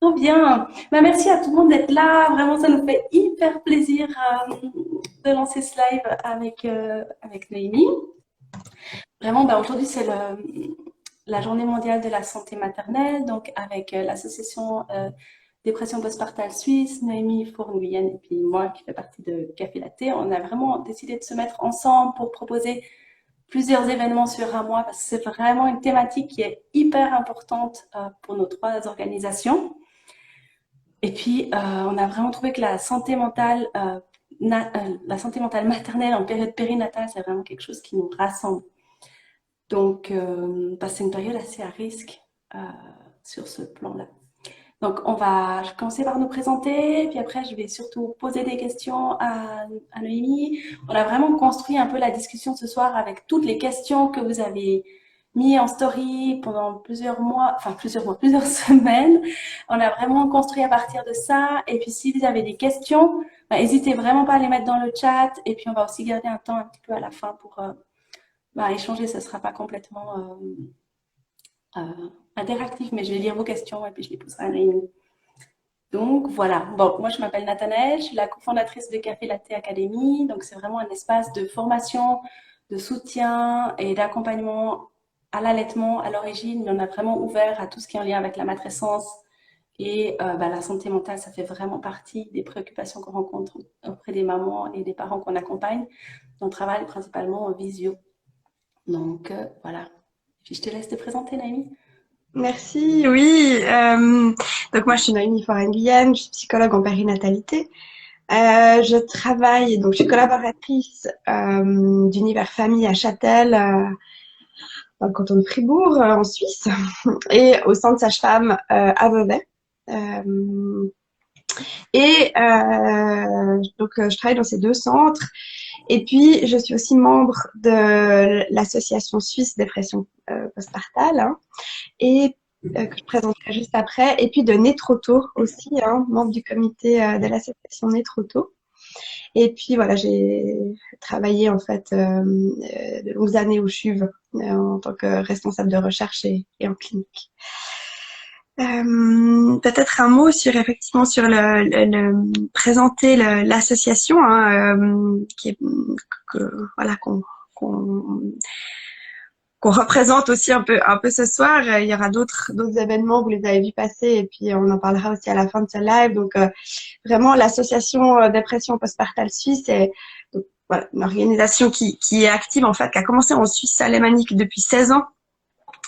Trop bien. Bah, merci à tout le monde d'être là. Vraiment, ça nous fait hyper plaisir de lancer ce live avec Noémie. Vraiment, bah, aujourd'hui, c'est la journée mondiale de la santé maternelle. Donc, avec l'association Dépression postpartale suisse, Noémie Fournier et puis moi qui fais partie de Café Latte, on a vraiment décidé de se mettre ensemble pour proposer plusieurs événements sur un mois parce que c'est vraiment une thématique qui est hyper importante pour nos trois organisations. Et puis, on a vraiment trouvé que la santé mentale maternelle en période périnatale, c'est vraiment quelque chose qui nous rassemble. Donc, parce que c'est une période assez à risque euh, sur ce plan-là. Donc, je vais commencer par nous présenter, puis après, je vais surtout poser des questions à Noémie. On a vraiment construit un peu la discussion ce soir avec toutes les questions que vous avez mis en story pendant plusieurs mois, enfin plusieurs mois, plusieurs semaines. On a vraiment construit à partir de ça. Et puis, si vous avez des questions, bah, n'hésitez vraiment pas à les mettre dans le chat. Et puis, on va aussi garder un temps un petit peu à la fin pour bah, échanger. Ce ne sera pas complètement interactif, mais je vais lire vos questions et puis je les poserai à Noémie. Donc voilà, bon, moi je m'appelle Nathanaël, je suis la cofondatrice de Café Latte Academy. Donc c'est vraiment un espace de formation, de soutien et d'accompagnement à l'allaitement à l'origine, mais on a vraiment ouvert à tout ce qui est en lien avec la matrescence et bah, la santé mentale, ça fait vraiment partie des préoccupations qu'on rencontre auprès des mamans et des parents qu'on accompagne. On travaille principalement en visio. Donc voilà, puis je te laisse te présenter, Naomi. Merci, oui. Donc moi, je suis Noémie Foren-Guyenne, je suis psychologue en périnatalité. Je travaille, donc je suis collaboratrice d'Univers Famille à Châtel, dans le canton de Fribourg, en Suisse, et au centre sage-femme à Vevey. Euh, je travaille dans ces deux centres. Et puis, je suis aussi membre de l'association suisse dépression postpartale, hein, et que je présenterai juste après, et puis de Nétroto aussi, hein, membre du comité de l'association Nétroto. Et puis voilà, j'ai travaillé en fait de longues années au CHUV en tant que responsable de recherche et en clinique. Peut-être un mot sur effectivement sur présenter l'association, hein, qui est voilà qu'on qu'on représente aussi un peu ce soir. Il y aura d'autres événements, vous les avez vus passer, et puis on en parlera aussi à la fin de ce live. Donc vraiment l'association dépression postpartale suisse est donc, voilà, une organisation qui est active en fait, qui a commencé en Suisse alémanique depuis 16 ans,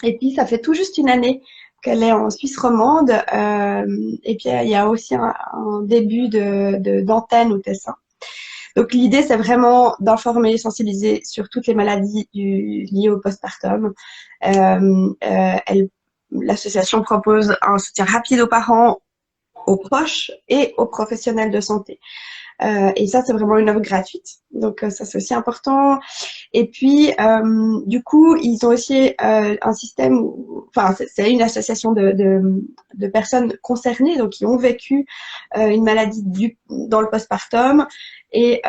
et puis ça fait tout juste une année qu'elle est en Suisse romande. Et puis il y a aussi un début d'antenne au Tessin. Donc l'idée, c'est vraiment d'informer, sensibiliser sur toutes les maladies liées au postpartum. L'association propose un soutien rapide aux parents, aux proches et aux professionnels de santé. Et ça, c'est vraiment une offre gratuite. Donc ça, c'est aussi important. Et puis, du coup, ils ont aussi un système, enfin, c'est une association de personnes concernées, donc qui ont vécu une maladie dans le postpartum. Et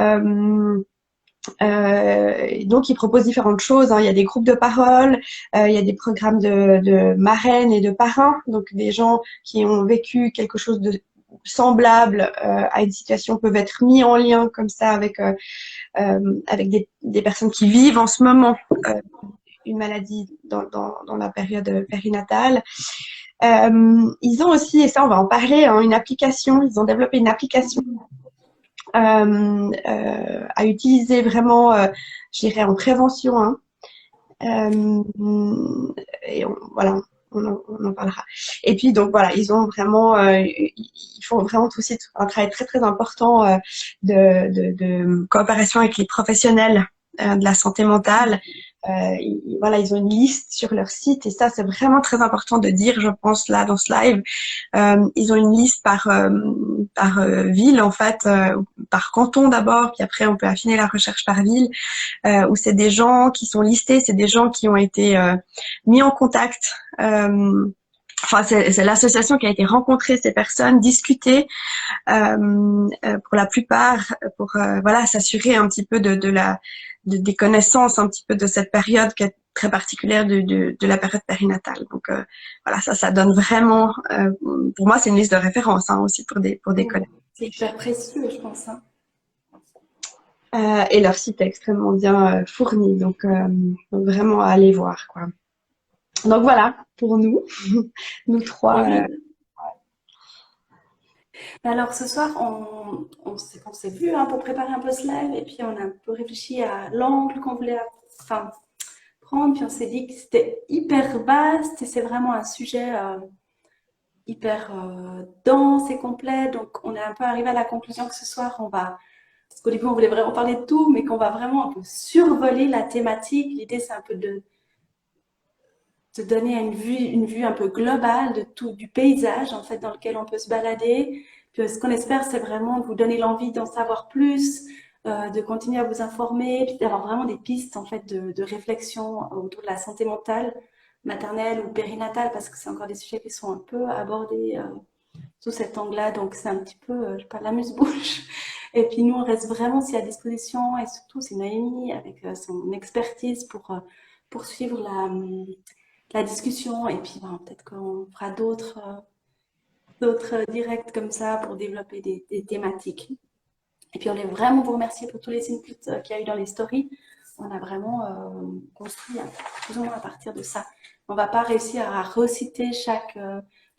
donc, ils proposent différentes choses, hein. Il y a des groupes de parole, il y a des programmes de marraines et de parrains, donc des gens qui ont vécu quelque chose de semblable à une situation peuvent être mis en lien comme ça avec des personnes qui vivent en ce moment une maladie dans la période périnatale. Ils ont aussi, et ça on va en parler, hein, une application, ils ont développé une application à utiliser vraiment, je dirais, en prévention, hein. Et voilà, on en parlera. Et puis donc voilà, ils font vraiment aussi un travail très très important de coopération avec les professionnels de la santé mentale. Voilà, ils ont une liste sur leur site, et ça c'est vraiment très important de dire, je pense, là dans ce live. Ils ont une liste par ville en fait, par canton d'abord, puis après on peut affiner la recherche par ville, où c'est des gens qui sont listés, c'est des gens qui ont été mis en contact. Enfin, c'est l'association qui a été rencontrer ces personnes, discuter pour la plupart, pour voilà s'assurer un petit peu des connaissances un petit peu de cette période très particulière de la période périnatale. Donc voilà, ça donne vraiment, pour moi, c'est une liste de référence hein, aussi pour des collègues. C'est hyper précieux, je pense, hein. Et leur site est extrêmement bien fourni, donc vraiment à aller voir, quoi. Donc voilà, pour nous, nous trois. Oui. Alors ce soir, on s'est vu hein, pour préparer un peu ce live et puis on a un peu réfléchi à l'angle qu'on voulait enfin, prendre. Puis on s'est dit que c'était hyper vaste et c'est vraiment un sujet hyper dense et complet. Donc on est un peu arrivé à la conclusion que ce soir, parce qu'au début on voulait vraiment parler de tout, mais qu'on va vraiment un peu survoler la thématique. L'idée c'est un peu de donner une vue un peu globale de tout, du paysage en fait dans lequel on peut se balader. Puis ce qu'on espère, c'est vraiment de vous donner l'envie d'en savoir plus, de continuer à vous informer, puis d'avoir vraiment des pistes en fait de réflexion autour de la santé mentale, maternelle ou périnatale, parce que c'est encore des sujets qui sont un peu abordés sous cet angle-là. Donc c'est un petit peu, je sais pas, l'amuse-bouche. Et puis nous, on reste vraiment aussi à disposition, et surtout c'est Noémie avec son expertise pour poursuivre la discussion et puis ben, peut-être qu'on fera d'autres directs comme ça pour développer des thématiques. Et puis on voulait vraiment vous remercier pour tous les inputs qu'il y a eu dans les stories. On a vraiment construit plus ou moins à partir de ça. On va pas réussir à reciter chaque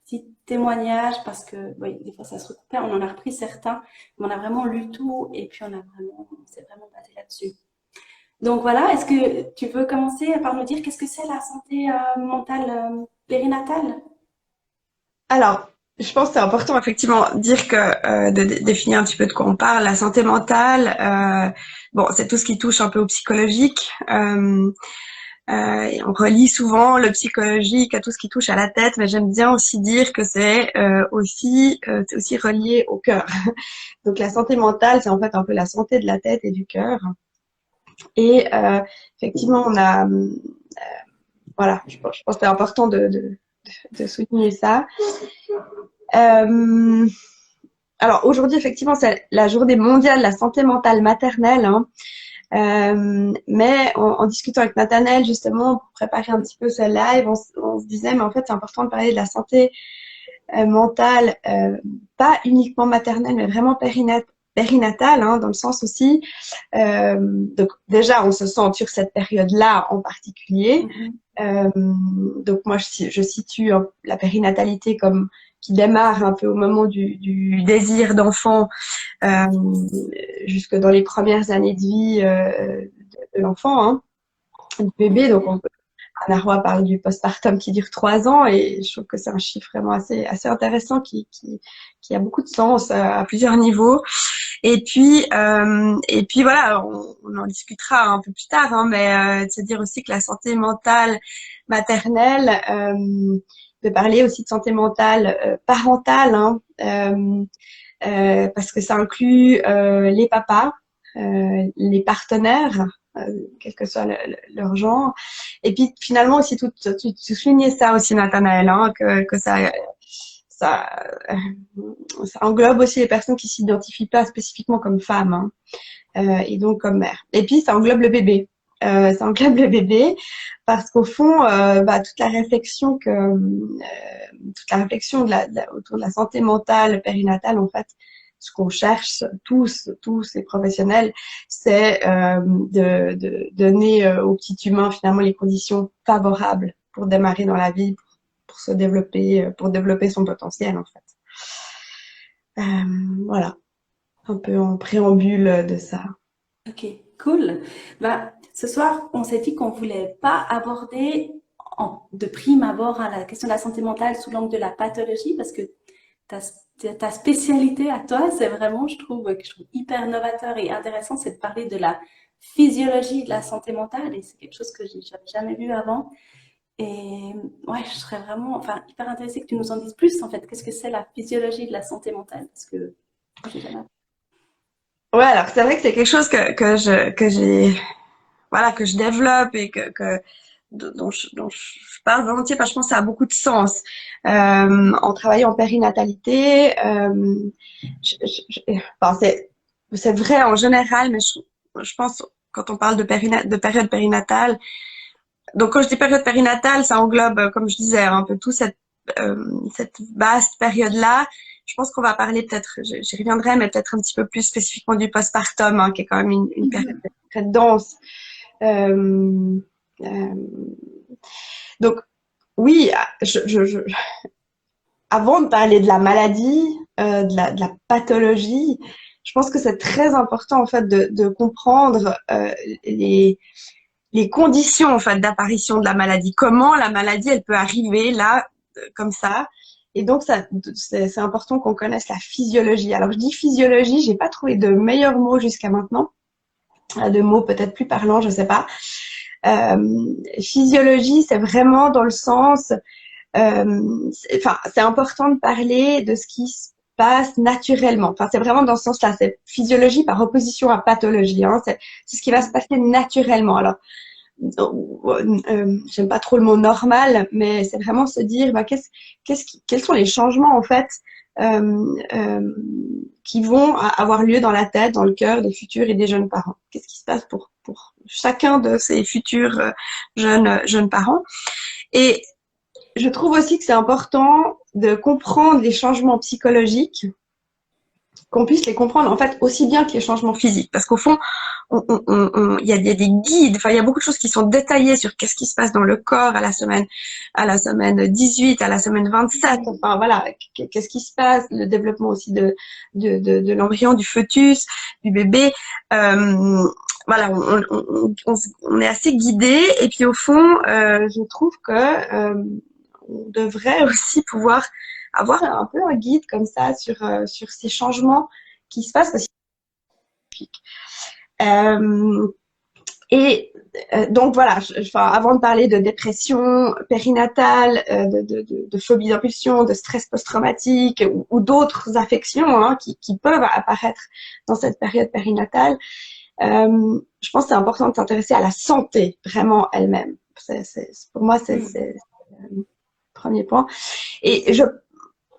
petit témoignage parce que oui, des fois ça se recoupait. On en a repris certains, mais on a vraiment lu tout et puis on s'est vraiment basé là-dessus. Donc voilà, est-ce que tu veux commencer par nous dire qu'est-ce que c'est la santé mentale périnatale? Alors, je pense que c'est important effectivement dire que définir un petit peu de quoi on parle. La santé mentale, bon, c'est tout ce qui touche un peu au psychologique. Et on relie souvent le psychologique à tout ce qui touche à la tête, mais j'aime bien aussi dire que c'est aussi relié au cœur. Donc la santé mentale, c'est en fait un peu la santé de la tête et du cœur. Et effectivement, on a, voilà, je pense que c'est important de souligner ça. Euh, alors aujourd'hui, effectivement, c'est la journée mondiale de la santé mentale maternelle. Hein. Mais en discutant avec Nathanaël, justement, pour préparer un petit peu ce live, on se disait, mais en fait, c'est important de parler de la santé mentale, pas uniquement maternelle, mais vraiment périnatale, hein, dans le sens aussi. Donc déjà, on se sent sur cette période-là en particulier. Donc moi, je situe la périnatalité comme qui démarre un peu au moment du désir d'enfant jusque dans les premières années de vie de l'enfant, hein, du bébé. Donc Anna Roy parle du postpartum qui dure 3 ans et je trouve que c'est un chiffre vraiment assez intéressant qui a beaucoup de sens à plusieurs niveaux. Et puis voilà, on en discutera un peu plus tard, hein, mais de se dire aussi que la santé mentale maternelle de parler aussi de santé mentale parentale, hein, parce que ça inclut les papas, les partenaires, quel que soit leur genre. Et puis finalement aussi, tu soulignais ça aussi, Nathanaël, hein, que ça, ça englobe aussi les personnes qui s'identifient pas spécifiquement comme femmes, hein, et donc comme mère. Et puis ça englobe le bébé. Ça englobe le bébé parce qu'au fond, toute la réflexion autour de la santé mentale périnatale, en fait, ce qu'on cherche tous les professionnels, c'est de donner au petit humain finalement les conditions favorables pour démarrer dans la vie, pour se développer, pour développer son potentiel en fait. Voilà, un peu en préambule de ça. Ok, cool. Bah, ce soir, on s'est dit qu'on voulait pas aborder de prime abord hein, la question de la santé mentale sous l'angle de la pathologie parce que ta spécialité à toi, c'est vraiment, que je trouve hyper novateur et intéressant, c'est de parler de la physiologie de la santé mentale et c'est quelque chose que j'avais jamais vu avant. Et ouais, je serais vraiment, enfin, hyper intéressée que tu nous en dises plus en fait. Qu'est-ce que c'est la physiologie de la santé mentale? Parce que moi, j'ai jamais. Ouais, alors c'est vrai que c'est quelque chose que j'ai voilà que je développe et dont je parle volontiers parce que je pense que ça a beaucoup de sens. En travaillant en périnatalité, enfin, c'est vrai en général, mais je pense quand on parle de période périnatale, donc quand je dis période périnatale, ça englobe, comme je disais, un peu tout cette vaste période-là. Je pense qu'on va parler peut-être, j'y reviendrai, mais peut-être un petit peu plus spécifiquement du postpartum, hein, qui est quand même une période très dense. Euh, euh, donc oui, avant de parler de la maladie, de la pathologie, je pense que c'est très important en fait de comprendre les conditions en fait d'apparition de la maladie. Comment la maladie elle peut arriver là comme ça. Et donc ça c'est important qu'on connaisse la physiologie. Alors je dis physiologie, j'ai pas trouvé de meilleur mot jusqu'à maintenant, de mots peut-être plus parlants, je sais pas. Physiologie, c'est vraiment dans le sens enfin, c'est important de parler de ce qui se passe naturellement. Enfin, c'est vraiment dans ce sens-là. C'est physiologie par opposition à pathologie. Hein. C'est ce qui va se passer naturellement. Alors, j'aime pas trop le mot normal, mais c'est vraiment se dire, bah, quels sont les changements en fait euh, euh, qui vont avoir lieu dans la tête, dans le cœur des futurs et des jeunes parents. Qu'est-ce qui se passe pour chacun de ces futurs jeunes parents. Et je trouve aussi que c'est important de comprendre les changements psychologiques, qu'on puisse les comprendre en fait aussi bien que les changements physiques. Parce qu'au fond, il y a des guides, enfin il y a beaucoup de choses qui sont détaillées sur qu'est-ce qui se passe dans le corps à la semaine 18, à la semaine 27. Enfin voilà, qu'est-ce qui se passe, le développement aussi de l'embryon, du fœtus, du bébé. Voilà, on est assez guidé. Et puis au fond, je trouve que on devrait aussi pouvoir avoir un peu un guide comme ça sur ces changements qui se passent. Euh, et donc voilà, enfin, avant de parler de dépression périnatale, de phobie d'impulsion, de stress post-traumatique ou d'autres affections hein, qui peuvent apparaître dans cette période périnatale, je pense que c'est important de s'intéresser à la santé vraiment elle-même. Pour moi, c'est le premier point. Et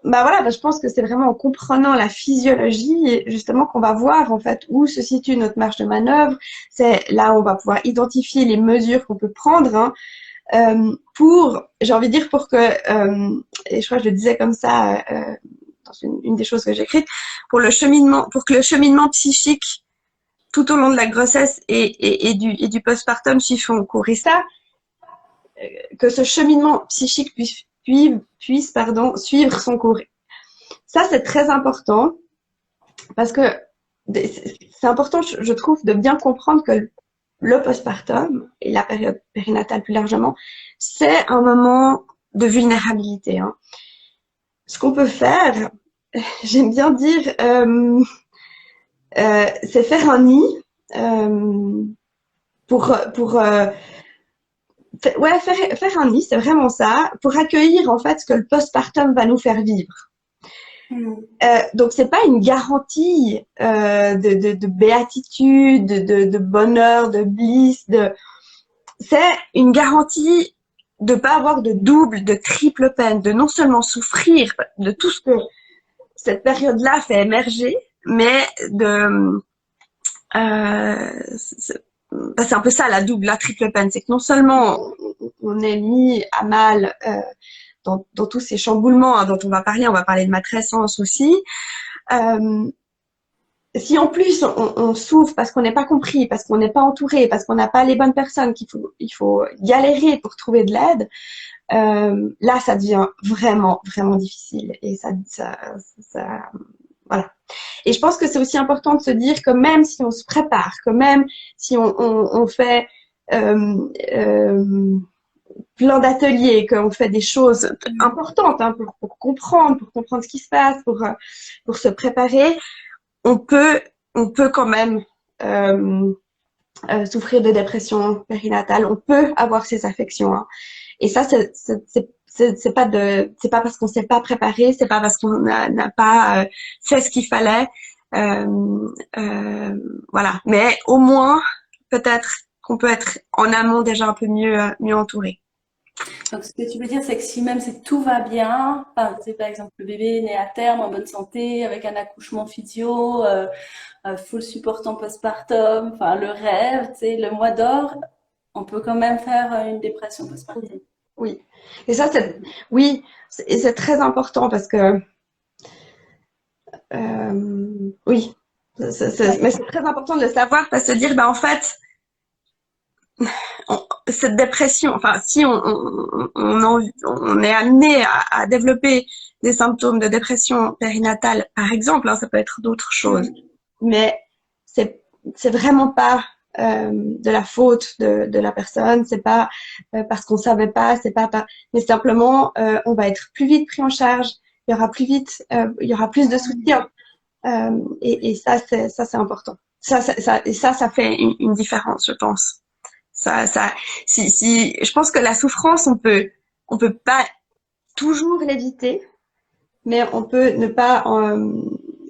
bah voilà, bah je pense que c'est vraiment en comprenant la physiologie, justement, qu'on va voir en fait où se situe notre marge de manœuvre. C'est là où on va pouvoir identifier les mesures qu'on peut prendre hein, pour, j'ai envie de dire pour que, et je crois que je le disais comme ça dans une des choses que j'ai écrites, pour que le cheminement psychique tout au long de la grossesse et du postpartum suive son cours. Et ça, que ce cheminement psychique puisse suivre son cours. Ça, c'est très important parce que c'est important, je trouve, de bien comprendre que le postpartum et la période périnatale plus largement, c'est un moment de vulnérabilité. Hein. Ce qu'on peut faire, j'aime bien dire, c'est faire un nid pour ouais, faire un nid, c'est vraiment ça, pour accueillir en fait ce que le postpartum va nous faire vivre. Donc c'est pas une garantie de béatitude, de bonheur, de bliss, c'est une garantie de pas avoir de double, de triple peine, de non seulement souffrir de tout ce que cette période-là fait émerger, mais de c'est un peu ça la double, la triple peine, c'est que non seulement on est mis à mal dans tous ces chamboulements hein, dont on va parler de matrescence aussi. Euh, si en plus on souffre parce qu'on n'est pas compris, parce qu'on n'est pas entouré, parce qu'on n'a pas les bonnes personnes, il faut galérer pour trouver de l'aide, là ça devient vraiment vraiment difficile et ça voilà. Et je pense que c'est aussi important de se dire que même si on se prépare, que même si on fait plein d'ateliers, qu'on fait des choses importantes hein, pour comprendre ce qui se passe, pour se préparer, on peut, on peut quand même souffrir de dépression périnatale, on peut avoir ces affections. Hein. Et ça, c'est pas parce qu'on s'est pas préparé, c'est pas parce qu'on n'a pas fait ce qu'il fallait. Voilà. Mais au moins, peut-être qu'on peut être en amont déjà un peu mieux entouré. Donc, ce que tu veux dire, c'est que si même si tout va bien, enfin, tu sais, par exemple, le bébé est né à terme, en bonne santé, avec un accouchement physio, full support en postpartum, enfin, le rêve, tu sais, le mois d'or, on peut quand même faire une dépression postpartum. Oui. Et ça, oui, et c'est très important parce que, oui, mais c'est très important de le savoir parce que se dire, bah, en fait, cette dépression, enfin, si on est amené à développer des symptômes de dépression périnatale, par exemple, hein, ça peut être d'autres choses, mais c'est c'est vraiment pas de la faute de la personne, c'est pas parce qu'on savait pas, c'est pas, mais simplement on va être plus vite pris en charge, il y aura plus vite, il y aura plus de soutien, et ça c'est important. Ça fait une différence, je pense. Si, je pense que la souffrance, on peut pas toujours l'éviter, mais on peut ne pas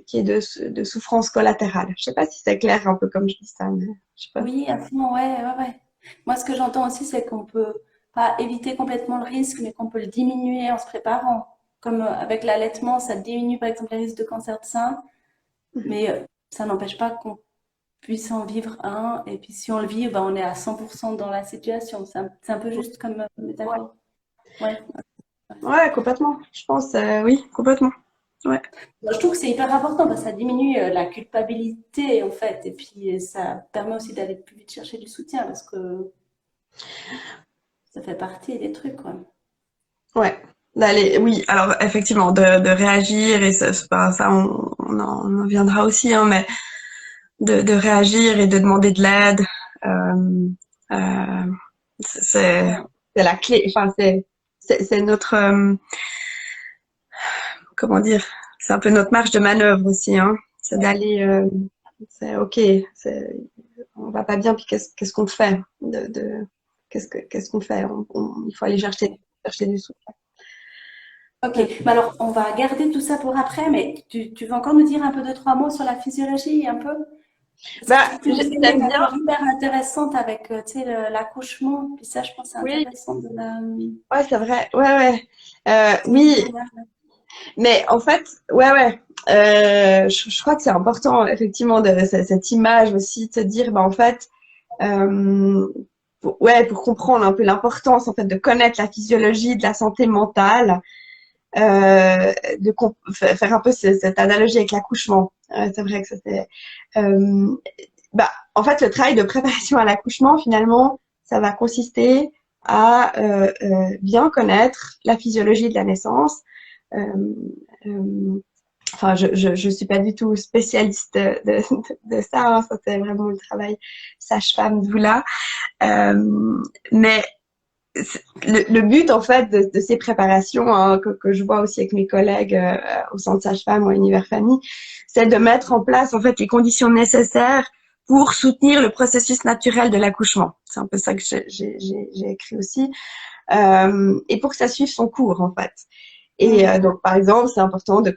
qu'il y ait de souffrance collatérale. Je sais pas si c'est clair un peu comme je dis ça, mais je sais pas. Oui, à fond, ouais, ouais, ouais. Moi, ce que j'entends aussi, c'est qu'on peut pas éviter complètement le risque, mais qu'on peut le diminuer en se préparant. Comme avec l'allaitement, ça diminue par exemple les risques de cancer de sein, mais ça n'empêche pas qu'on puisse en vivre un. Et puis si on le vit, ben, on est à 100% dans la situation. C'est un peu juste comme Ouais, métaphore. Ouais. ouais, complètement. Je pense, oui, complètement. Ouais. Moi, je trouve que c'est hyper important parce que ça diminue la culpabilité en fait. Et puis ça permet aussi d'aller plus vite chercher du soutien parce que ça fait partie des trucs, quoi. Ouais. D'aller, oui, alors effectivement, de réagir, et ça, ça on en viendra aussi, hein, mais de réagir et de demander de l'aide, euh, euh, c'est Ouais. c'est la clé. Enfin, c'est notre, comment dire, c'est un peu notre marge de manœuvre aussi, hein. C'est d'aller, c'est ok, c'est, on va pas bien, puis qu'est-ce qu'on fait qu'est-ce qu'on fait? Il faut aller chercher du soutien. Ok, mais alors on va garder tout ça pour après, mais tu veux encore nous dire un peu deux, trois mots sur la physiologie, un peu? Parce que je Bah, trouve que vous avez une j'aime bien. métaphore hyper intéressante avec, tu sais, l'accouchement. Puis ça, je pense que c'est Oui, intéressant de la... ouais, c'est vrai. Ouais, ouais. Oui, Oui, mais en fait, ouais, ouais. Je crois que c'est important, effectivement, cette image aussi, de se dire, bah, en fait, ouais, pour comprendre un peu l'importance, en fait, de connaître la physiologie de la santé mentale, faire un peu cette analogie avec l'accouchement. C'est vrai que c'était, euh, bah, en fait, le travail de préparation à l'accouchement, finalement, ça va consister à bien connaître la physiologie de la naissance. Euh, euh, enfin, je suis pas du tout spécialiste de ça, hein, ça c'est vraiment le travail sage-femme doula. Mais le but en fait de ces préparations, hein, que je vois aussi avec mes collègues au centre sage-femme ou à Univers Famille, c'est de mettre en place en fait les conditions nécessaires pour soutenir le processus naturel de l'accouchement. C'est un peu ça que j'ai écrit aussi, et pour que ça suive son cours en fait. Et donc, par exemple, c'est important de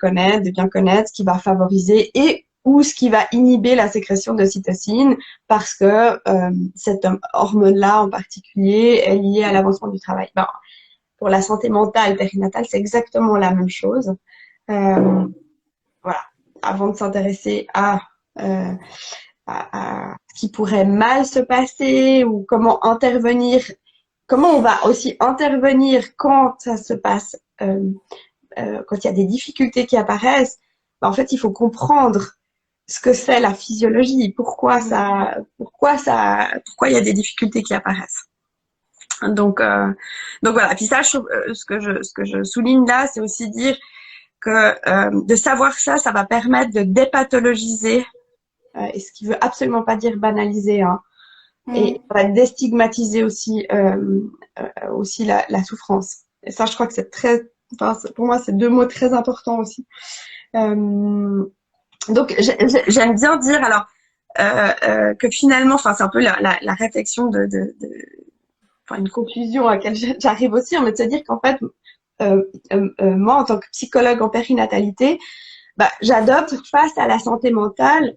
bien connaître ce qui va favoriser et ou ce qui va inhiber la sécrétion de cytocine parce que cette hormone-là en particulier est liée à l'avancement du travail. Ben, pour la santé mentale périnatale, c'est exactement la même chose. Euh, voilà. Avant de s'intéresser euh, à ce qui pourrait mal se passer ou comment intervenir, comment on va aussi intervenir quand ça se passe quand il y a des difficultés qui apparaissent, ben, en fait, il faut comprendre ce que c'est la physiologie, pourquoi il y a des difficultés qui apparaissent. Donc voilà. Puis ça, ce que je souligne là, c'est aussi dire que de savoir ça, ça va permettre de dépathologiser, et ce qui veut absolument pas dire banaliser, hein, et ça va déstigmatiser aussi la souffrance. Et ça, je crois que c'est très, enfin, pour moi, c'est deux mots très importants aussi. Euh, donc j'aime bien dire alors que finalement, enfin c'est un peu la réflexion enfin une conclusion à laquelle j'arrive aussi, hein, mais de se dire qu'en fait moi en tant que psychologue en périnatalité, bah, j'adopte face à la santé mentale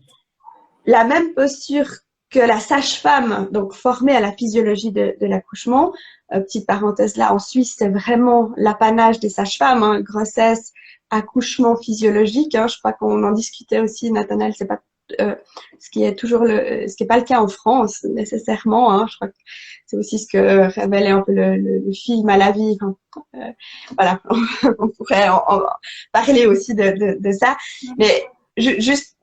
la même posture que la sage-femme, donc formée à la physiologie de l'accouchement. Petite parenthèse là, en Suisse, c'est vraiment l'apanage des sages-femmes, hein, grossesse, accouchement physiologique. Hein, je crois qu'on en discutait aussi, Nathanaël, c'est pas ce qui est toujours ce qui est pas le cas en France nécessairement. Hein. Je crois que c'est aussi ce que révélait un peu le film à la vie. Enfin, voilà, on pourrait en parler aussi de ça. Mais juste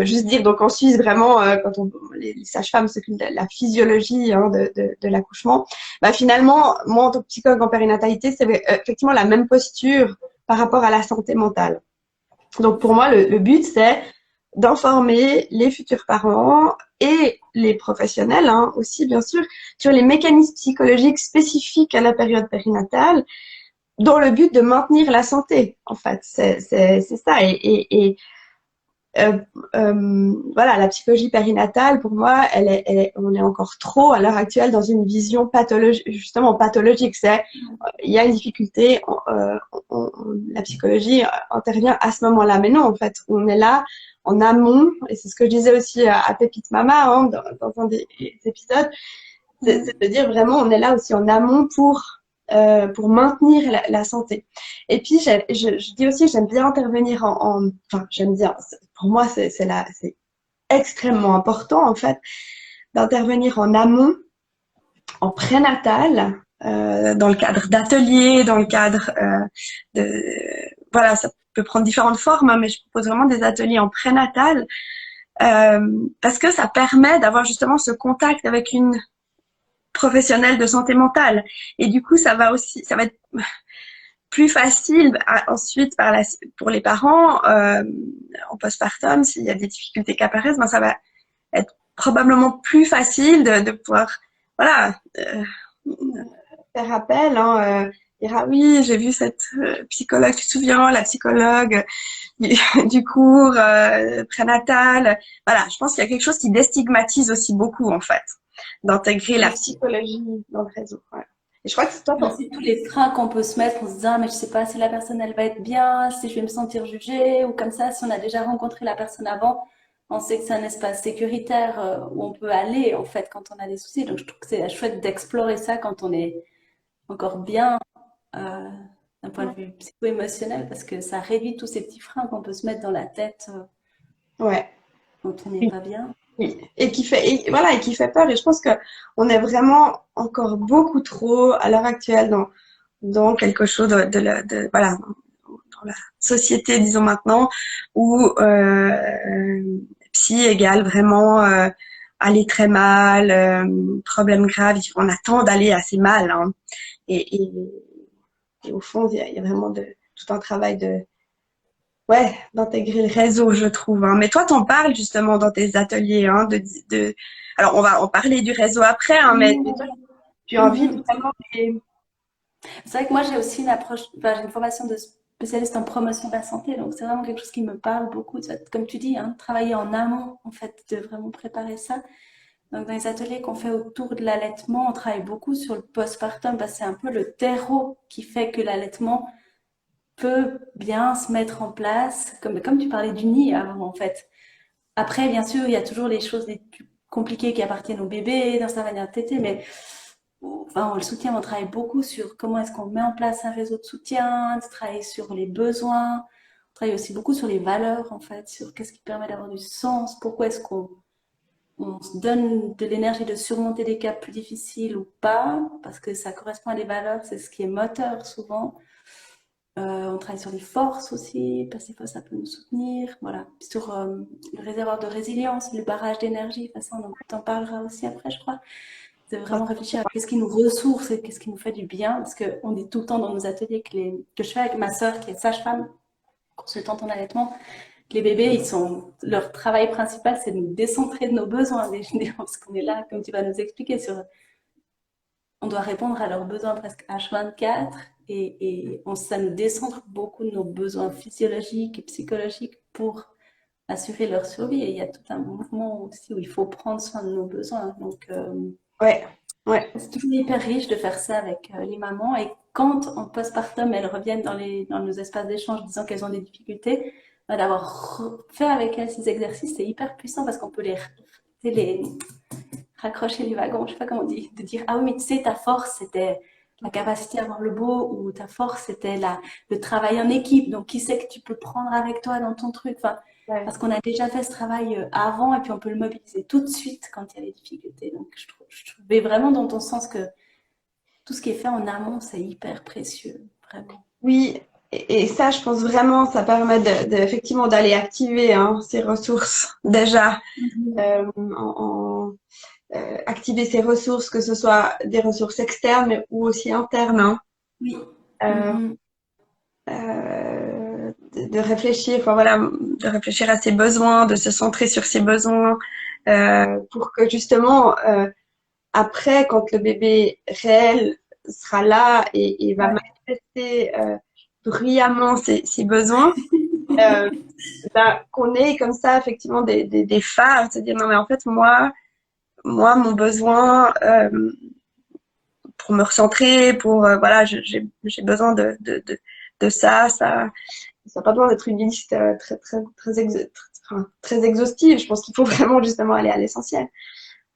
juste dire, donc en Suisse, vraiment, quand les sages-femmes s'occupent de la physiologie hein, de l'accouchement, bah, finalement, moi, en tant que psychologue en périnatalité, c'est effectivement la même posture par rapport à la santé mentale. Donc pour moi, le but, c'est d'informer les futurs parents et les professionnels hein, aussi, bien sûr, sur les mécanismes psychologiques spécifiques à la période périnatale, dans le but de maintenir la santé, en fait. C'est ça. Et euh, voilà, la psychologie périnatale, pour moi, on est encore trop à l'heure actuelle dans une vision pathologique, justement pathologique. Il y a une difficulté, la psychologie intervient à ce moment-là. Mais non, en fait, on est là en amont, et c'est ce que je disais aussi à Pépite Mama hein, dans un des épisodes, c'est de dire vraiment, on est là aussi en amont pour maintenir la santé. Et puis, je dis aussi, j'aime bien intervenir enfin, j'aime bien, pour moi, c'est extrêmement important, en fait, d'intervenir en amont, en prénatal, dans le cadre d'ateliers, dans le cadre voilà, ça peut prendre différentes formes, hein, mais je propose vraiment des ateliers en prénatal, parce que ça permet d'avoir justement ce contact avec une professionnelle de santé mentale. Et du coup, ça va être plus facile ensuite pour les parents en postpartum, s'il y a des difficultés qui apparaissent, ben ça va être probablement plus facile de pouvoir voilà faire appel dire ah oui j'ai vu cette psychologue, tu te souviens la psychologue du cours prénatal, voilà, je pense qu'il y a quelque chose qui déstigmatise aussi beaucoup en fait d'intégrer la psychologie dans le réseau. Ouais. Et je crois que c'est toi. C'est tous les freins qu'on peut se mettre en se disant, mais je sais pas si la personne elle va être bien, si je vais me sentir jugée ou comme ça. Si on a déjà rencontré la personne avant, on sait que c'est un espace sécuritaire où on peut aller en fait quand on a des soucis. Donc je trouve que c'est chouette d'explorer ça quand on est encore bien d'un point de vue psycho-émotionnel parce que ça réduit tous ces petits freins qu'on peut se mettre dans la tête Ouais. quand on n'est pas bien. Oui. Et qui fait peur. Et je pense que on est vraiment encore beaucoup trop à l'heure actuelle dans quelque chose voilà, dans la société, disons maintenant, où psy égale vraiment aller très mal, problème grave. On attend d'aller assez mal. Hein. Et, et, et au fond, il y a vraiment tout un travail ouais, d'intégrer le réseau, je trouve. Hein. Mais toi, t'en parles justement dans tes ateliers. Hein, alors, on va en parler du réseau après, hein, mais toi, tu invites vraiment C'est vrai que moi j'ai aussi une approche, enfin, j'ai une formation de spécialiste en promotion de la santé, donc c'est vraiment quelque chose qui me parle beaucoup. Comme tu dis, hein, travailler en amont, en fait, de vraiment préparer ça. Donc dans les ateliers qu'on fait autour de l'allaitement, on travaille beaucoup sur le postpartum parce que c'est un peu le terreau qui fait que l'allaitement peut bien se mettre en place, comme tu parlais du nid avant, en fait. Après, bien sûr, il y a toujours les choses les plus compliquées qui appartiennent au bébé dans sa manière de téter, mais enfin, le soutien, on travaille beaucoup sur comment est-ce qu'on met en place un réseau de soutien, de travailler sur les besoins, on travaille aussi beaucoup sur les valeurs, en fait, sur qu'est-ce qui permet d'avoir du sens, pourquoi est-ce qu'on se donne de l'énergie de surmonter des cas plus difficiles ou pas, parce que ça correspond à des valeurs, c'est ce qui est moteur souvent. On travaille sur les forces aussi, parce que des fois ça peut nous soutenir, voilà. Sur le réservoir de résilience, le barrage d'énergie, de toute façon on en parlera aussi après, je crois. De vraiment réfléchir à qu'est-ce qui nous ressource et qu'est-ce qui nous fait du bien, parce qu'on dit tout le temps dans nos ateliers que je fais avec ma sœur qui est sage-femme, consultante en allaitement, que les bébés, leur travail principal, c'est de nous décentrer de nos besoins, parce qu'on est là, comme tu vas nous expliquer, on doit répondre à leurs besoins presque H24 et ça nous décentre beaucoup de nos besoins physiologiques et psychologiques pour assurer leur survie. Et il y a tout un mouvement aussi où il faut prendre soin de nos besoins. Donc, ouais, ouais, c'est toujours hyper riche de faire ça avec les mamans. Et quand en postpartum, elles reviennent dans nos espaces d'échange disant qu'elles ont des difficultés, d'avoir fait avec elles ces exercices, c'est hyper puissant parce qu'on peut les raccrocher les wagons, je sais pas comment on dit, de dire ah oui mais tu sais ta force c'était la capacité à voir le beau ou ta force c'était le travail en équipe, donc qui c'est que tu peux prendre avec toi dans ton truc, enfin Ouais. parce qu'on a déjà fait ce travail avant et puis on peut le mobiliser tout de suite quand il y a des difficultés. Donc, je trouvais vraiment dans ton sens que tout ce qui est fait en amont, c'est hyper précieux, vraiment. Oui, et ça, je pense vraiment, ça permet effectivement d'aller activer hein, ces ressources déjà, Mhm. activer ces ressources, que ce soit des ressources externes mais, ou aussi internes. Hein. Oui. Euh, Mhm. de réfléchir, enfin voilà, de réfléchir à ses besoins, de se centrer sur ses besoins, pour que justement après, quand le bébé réel sera là et va Ouais. manifester bruyamment ses besoins, euh, ben, qu'on ait comme ça effectivement des phares, se dire non mais en fait moi mon besoin pour me recentrer, pour voilà, j'ai besoin de ça, ça n'a pas besoin d'être une liste enfin, très exhaustive. Je pense qu'il faut vraiment justement aller à l'essentiel.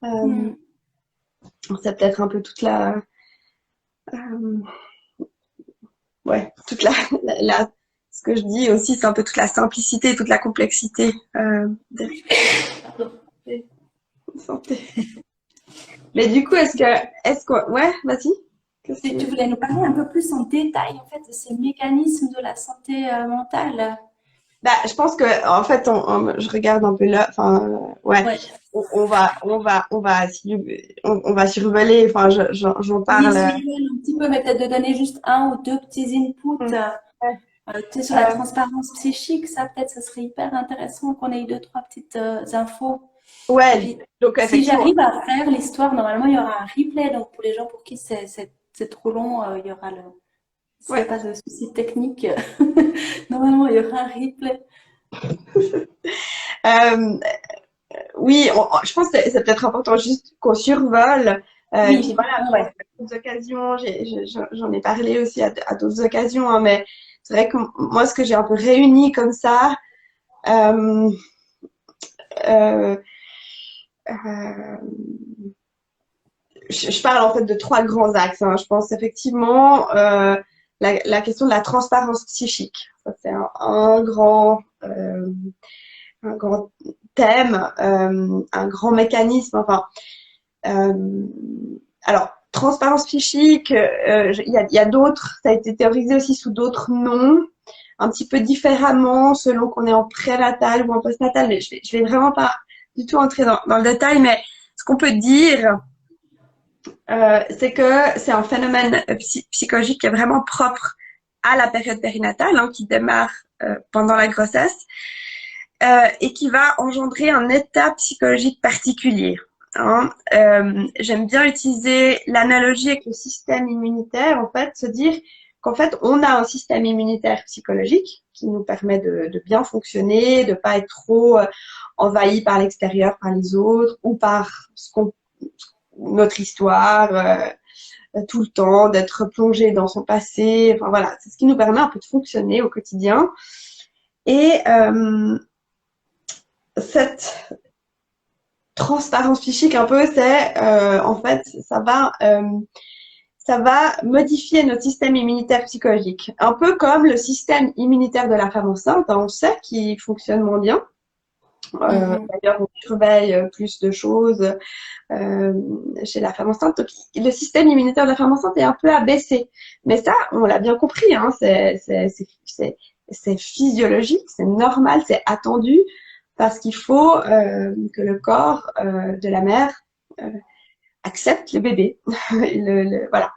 Euh, Mhm. c'est peut-être un peu toute euh, ouais, toute ce que je dis aussi, c'est un peu toute la simplicité, toute la complexité de Pardon. la santé. Mais du coup, ouais, vas-y. Qu'est-ce Tu que voulais nous parler un peu plus en détail en fait de ces mécanismes de la santé mentale? bah, je pense que en fait, je regarde un peu là, enfin, ouais, Ouais. on va survoler. Enfin, j'en Oui, parle. survole un petit peu, mais peut-être de donner juste un ou deux petits inputs. Ouais. Tu sais, sur la Euh, transparence psychique, ça peut-être, ce serait hyper intéressant qu'on ait eu deux, trois petites infos. Et ouais, puis, donc si effectivement, j'arrive à faire l'histoire, normalement, il y aura un replay. Donc, pour les gens pour qui c'est trop long, il y aura le. S'il n'y a ouais. pas de soucis techniques, normalement, il y aura un replay. Euh, oui, je pense que c'est peut-être important juste qu'on survole. Et puis Oui, voilà, je pense ouais. qu'à d'autres occasions, j'en ai parlé aussi à d'autres occasions, hein, mais c'est vrai que moi, ce que j'ai un peu réuni comme ça, euh, euh, euh, je parle en fait de trois grands axes. Hein. Je pense effectivement la question de la transparence psychique. Ça, c'est un grand thème, un grand mécanisme. Enfin, Euh, alors, transparence psychique, il y a d'autres, ça a été théorisé aussi sous d'autres noms, un petit peu différemment selon qu'on est en prénatal ou en postnatal, mais je vais vraiment pas du tout entrer dans le détail, mais ce qu'on peut dire, c'est que c'est un phénomène psychologique qui est vraiment propre à la période périnatale, hein, qui démarre pendant la grossesse et qui va engendrer un état psychologique particulier. Hein. J'aime bien utiliser l'analogie avec le système immunitaire, en fait, se dire qu'en fait, on a un système immunitaire psychologique qui nous permet de bien fonctionner, de pas être trop envahi par l'extérieur, par les autres ou par notre histoire tout le temps, d'être plongé dans son passé. Enfin voilà, c'est ce qui nous permet un peu de fonctionner au quotidien. Et cette transparence psychique un peu, c'est en fait, ça va modifier notre système immunitaire psychologique. Un peu comme le système immunitaire de la femme enceinte, hein, on sait qu'il fonctionne moins bien. Mhm. D'ailleurs, on surveille plus de choses euh, chez la femme enceinte. Donc, le système immunitaire de la femme enceinte est un peu abaissé. Mais ça, on l'a bien compris, hein, c'est physiologique, c'est normal, c'est attendu parce qu'il faut que le corps de la mère euh, accepte le bébé, voilà,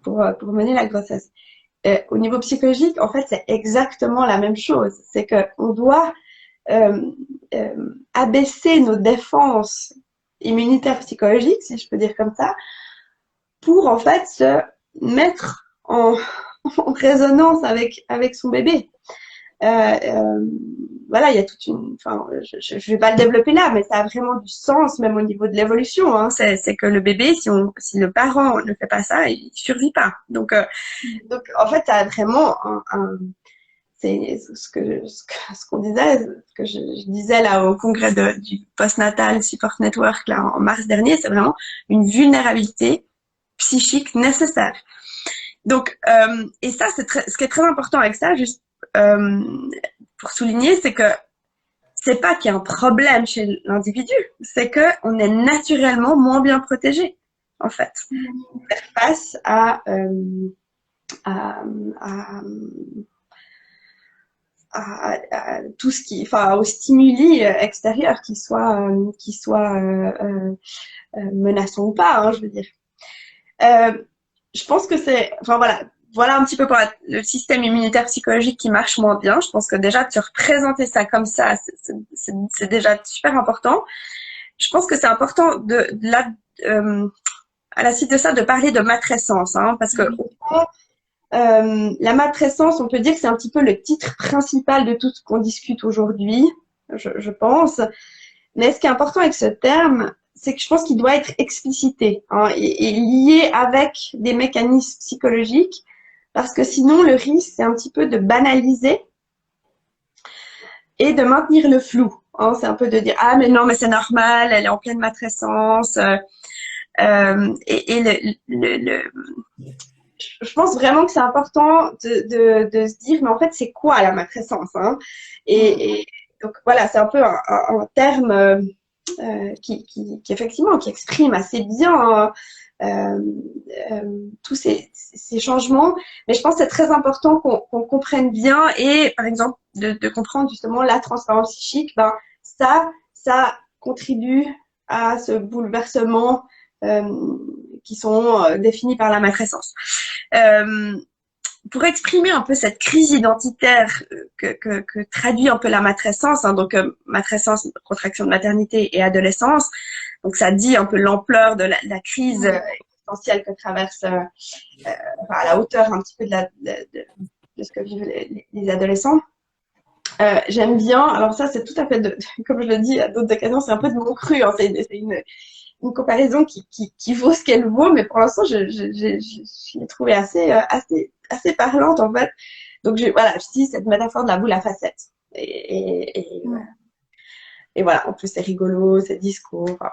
pour mener la grossesse. Au niveau psychologique, en fait, c'est exactement la même chose. C'est qu'on doit abaisser nos défenses immunitaires psychologiques, si je peux dire comme ça, pour en fait se mettre en résonance avec son bébé. Voilà, il y a toute une. Enfin, je vais pas le développer là, mais ça a vraiment du sens, même au niveau de l'évolution. Hein. C'est que le bébé, si le parent ne fait pas ça, il survit pas. Donc en fait, ça a vraiment c'est ce qu'on disait, ce que je disais là au congrès du Postnatal Support Network là en mars dernier, c'est vraiment une vulnérabilité psychique nécessaire. Donc, et ça, ce qui est très important avec ça, juste pour souligner, c'est que c'est pas qu'il y a un problème chez l'individu, c'est que on est naturellement moins bien protégé, en fait, face à, à, tout ce qui, enfin, aux stimuli extérieurs qui soient menaçants ou pas, hein, je veux dire. Euh, je pense que enfin voilà un petit peu pour le système immunitaire psychologique qui marche moins bien. Je pense que déjà de te représenter ça comme ça, c'est déjà super important. Je pense que c'est important à la suite de ça de parler de matrescence, hein, parce que au fond, la matrescence, on peut dire que c'est un petit peu le titre principal de tout ce qu'on discute aujourd'hui, je pense. Mais ce qui est important avec ce terme, c'est que je pense qu'il doit être explicité, hein, et lié avec des mécanismes psychologiques, parce que sinon le risque, c'est un petit peu de banaliser et de maintenir le flou. Hein. C'est un peu de dire ah mais non mais c'est normal, elle est en pleine matrescence. Je pense vraiment que c'est important de se dire mais en fait c'est quoi la matrescence, hein, et donc voilà, c'est un peu un terme qui effectivement qui exprime assez bien tous ces changements. Mais je pense que c'est très important qu'on comprenne bien et par exemple de comprendre justement la transparence psychique. Ben ça contribue à ce bouleversement qui sont définis par la matrescence. Euh, pour exprimer un peu cette crise identitaire que traduit un peu la matrescence, hein, donc matrescence, contraction de maternité et adolescence, donc ça dit un peu l'ampleur de la crise existentielle que traverse, enfin, à la hauteur un petit peu de ce que vivent les adolescents. J'aime bien, alors ça c'est tout à fait, comme je le dis à d'autres occasions, c'est un peu de mon cru, hein, c'est une comparaison qui vaut ce qu'elle vaut, mais pour l'instant, je l'ai trouvée assez parlante, en fait. Donc, voilà, je dis cette métaphore de la boule à facettes. Et voilà, en plus, c'est rigolo, c'est disco. Enfin,